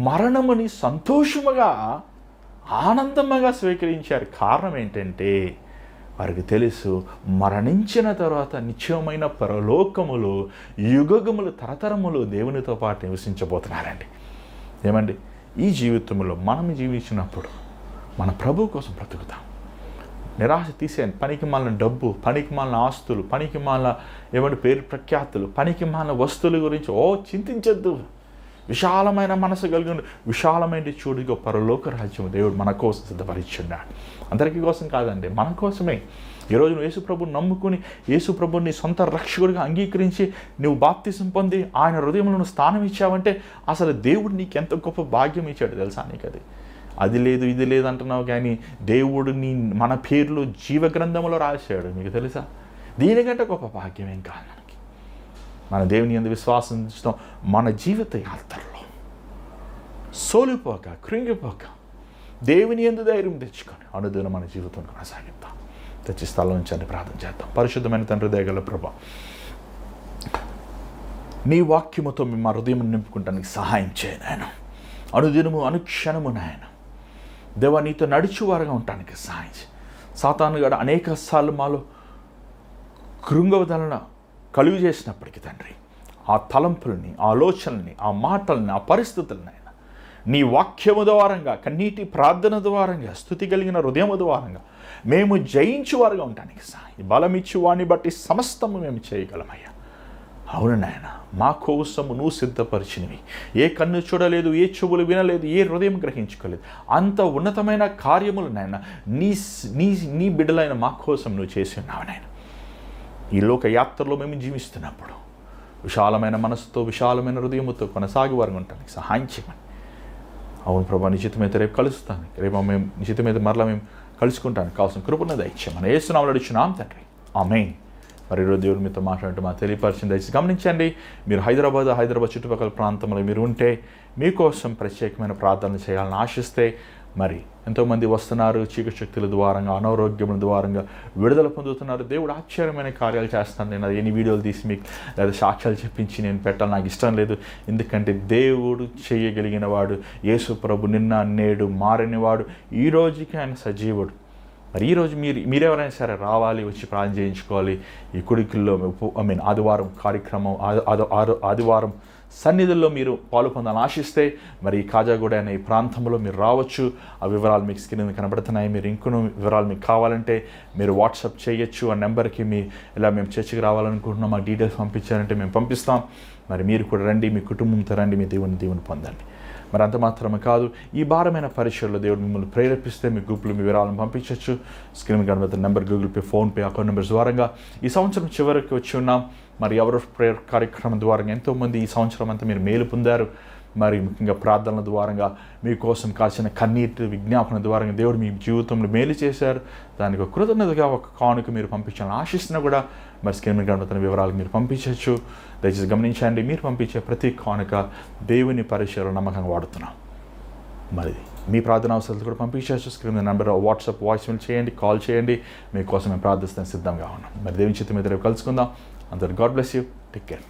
మరణముని సంతోషముగా, ఆనందముగా స్వీకరించారు. కారణం ఏంటంటే వారికి తెలుసు, మరణించిన తర్వాత నిత్యమైన పరలోకములు, యుగములు, తరతరములు దేవునితో పాటు నివసించబోతున్నారండి. ఏమండి, ఈ జీవితంలో మనం జీవించినప్పుడు మన ప్రభు కోసం బ్రతుకుతాం. నిరాశ తీసేయండి. పనికి మాలిన డబ్బు, పనికి మాలిన ఆస్తులు, పనికి మాలిన పేరు ప్రఖ్యాతులు, పనికి మాలిన వస్తువుల గురించి చింతించద్దు. విశాలమైన మనసు కలిగి విశాలమైన చూడుగా పరలోక రాజ్యం దేవుడు మన కోసం సిద్ధపరిచున్నాడు. అందరికీ కోసం కాదండి, మన కోసమే. ఈరోజు నువ్వు యేసుప్రభుని నమ్ముకుని, యేసుప్రభుని సొంత రక్షకుడిగా అంగీకరించి నువ్వు బాప్తిసం పొంది ఆయన హృదయంలో నువ్వు స్థానం ఇచ్చావంటే అసలు దేవుడు నీకు ఎంత గొప్ప భాగ్యం ఇచ్చాడు తెలుసా? నీకు అది లేదు ఇది లేదు అంటున్నావు, కానీ దేవుడు మన పేర్లు జీవగ్రంథంలో రాశాడు. మీకు తెలుసా? దీనికంటే గొప్ప భాగ్యం ఏం కాదు మనకి. మన దేవుని యందు విశ్వాసం ఉంచుతాం. మన జీవిత యాత్రలో సోలిపోక, కృంగిపోక, దేవుని యందు ధైర్యం తెచ్చుకొని అనుదినం మన జీవితం కొనసాగిద్దాం. తెచ్చి స్థలం నుంచి ప్రార్థన చేద్దాం. పరిశుద్ధమైన తండ్రి, దయగల ప్రభువా, నీ వాక్యముతో మేము మా హృదయం నింపుకుంటానికి సహాయం చేయ నాయన. అనుదినము, అనుక్షణము నాయన దేవా, నీతో నడిచేవారుగా ఉండటానికి సహాయం చేయి. సాతాను గడ అనేక సార్లు మాలో కృంగవదలన కలుగు చేసినప్పటికీ తండ్రి, ఆ తలంపుల్ని, ఆ ఆలోచనల్ని, ఆ మాటల్ని, ఆ పరిస్థితులని ఆయన నీ వాక్యము ద్వారంగా, కన్నీటి ప్రార్థన ద్వారంగా, స్తుతి కలిగిన హృదయము ద్వారంగా మేము జయించువారుగా ఉండటానికి సహాయం. బలమిచ్చు వాడిని బట్టి సమస్తము మేము చేయగలమయ్యా. అవును నాయన, మా కోసము నువ్వు సిద్ధపరిచినవి ఏ కన్ను చూడలేదు, ఏ చెవులు వినలేదు, ఏ హృదయం గ్రహించుకోలేదు. అంత ఉన్నతమైన కార్యములు నాయన నీ నీ నీ బిడ్డలైన మా కోసం నువ్వు చేసి ఉన్నావు నాయన. ఈ లోక యాత్రలో మేము జీవిస్తున్నప్పుడు విశాలమైన మనసుతో, విశాలమైన హృదయముతో కొనసాగి వారు ఉంటానికి సహాయం చేయమని. అవును ప్రభా, నిశ్చితమైతే రేపు కలుస్తాను, రేపు మేము నిశ్చితమైతే మరలా మేము కలుసుకుంటాను. కావాల్సిన కృపను దయచేయమని యేసునామములో అడుగుచున్నాం తండ్రి, ఆమేన్. మరి ఈరోజు దేవుడు మీతో మాట్లాడుతూ మా తెలియపరిచింది దయచేసి గమనించండి. మీరు హైదరాబాద్ చుట్టుపక్కల ప్రాంతంలో మీరు ఉంటే మీకోసం ప్రత్యేకమైన ప్రార్థన చేయాలని ఆశిస్తే, మరి ఎంతోమంది వస్తున్నారు, చీకటి శక్తుల ద్వారంగా, అనారోగ్యముల ద్వారంగా విడుదల పొందుతున్నారు. దేవుడు ఆశ్చర్యమైన కార్యాలు చేస్తాను. నేను ఎన్ని వీడియోలు తీసి మీకు లేదా సాక్ష్యాలు చెప్పించి నేను పెట్టాలి నాకు ఇష్టం లేదు. ఎందుకంటే దేవుడు చేయగలిగిన వాడు యేసు ప్రభు నిన్న నేడు మారనివాడు, ఈ రోజుకి ఆయన సజీవుడు. మరి ఈరోజు మీరెవరైనా సరే రావాలి, వచ్చి ప్రార్థన చేయించుకోవాలి. ఈ కుడికిల్లో ఆదివారం కార్యక్రమం, ఆదివారం సన్నిధుల్లో మీరు పాలు పొందాలని ఆశిస్తే మరి కాజాగూడ అనే ఈ ప్రాంతంలో మీరు రావచ్చు. ఆ వివరాలు మీకు స్క్రీన్ మీద కనబడుతున్నాయి. మీరు ఇంకొన్ని వివరాలు మీకు కావాలంటే మీరు వాట్సాప్ చేయొచ్చు. ఆ నెంబర్కి ఇలా మేము చర్చికి రావాలనుకుంటున్నాం, మా డీటెయిల్స్ పంపించారంటే మేము పంపిస్తాం. మరి మీరు కూడా రండి, మీ కుటుంబంతో రండి, మీ దేవుని పొందండి. మరి అంత మాత్రమే కాదు, ఈ భారమైన పరీక్షల్లో దేవుడు మిమ్మల్ని ప్రేరేపిస్తే మీ గ్రూపులు మీ వివరాలను పంపించవచ్చు. స్క్రీన్ మీద కనబడుతున్న number, Google pay, PhonePe account numbers ద్వారంగా ఈ సంవత్సరం చివరికి వచ్చి ఉన్నాం. మరి ఎవరో ప్రేయర్ కార్యక్రమం ద్వారా ఎంతోమంది ఈ సంవత్సరం అంతా మీరు మేలు పొందారు. మరి ముఖ్యంగా ప్రార్థనల ద్వారంగా మీకోసం కాల్చిన కన్నీటి విజ్ఞాపన ద్వారంగా దేవుడు మీ జీవితంలో మేలు చేశారు. దానికి ఒక కృతజ్ఞతగా ఒక కానుక మీరు పంపించాలని ఆశిస్తున్నా కూడా మరి స్క్రీన్ మీద కనబడుతున్న వివరాలు మీరు పంపించవచ్చు. దయచేసి గమనించండి, మీరు పంపించే ప్రతి కానుక దేవుని పరిచయలో నమ్మకంగా వాడుతున్నాం. మరి మీ ప్రార్థన అవసరాలు కూడా పంపించవచ్చు. స్క్రీన్ మీద నెంబర్ వాట్సాప్ వాయిస్ మెయిల్ చేయండి, కాల్ చేయండి. మీకోసం మేము ప్రార్థిస్తాను సిద్ధంగా ఉన్నాం. మరి దేవుని చిత్తం మీద రేపు కలుసుకుందాం. అందరు God bless you, take care.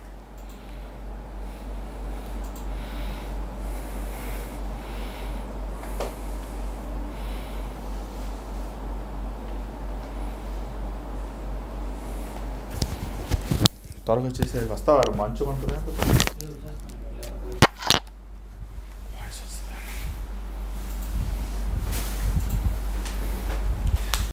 త్వరగా వచ్చేసి వస్తావారు మంచు అంటున్నారు.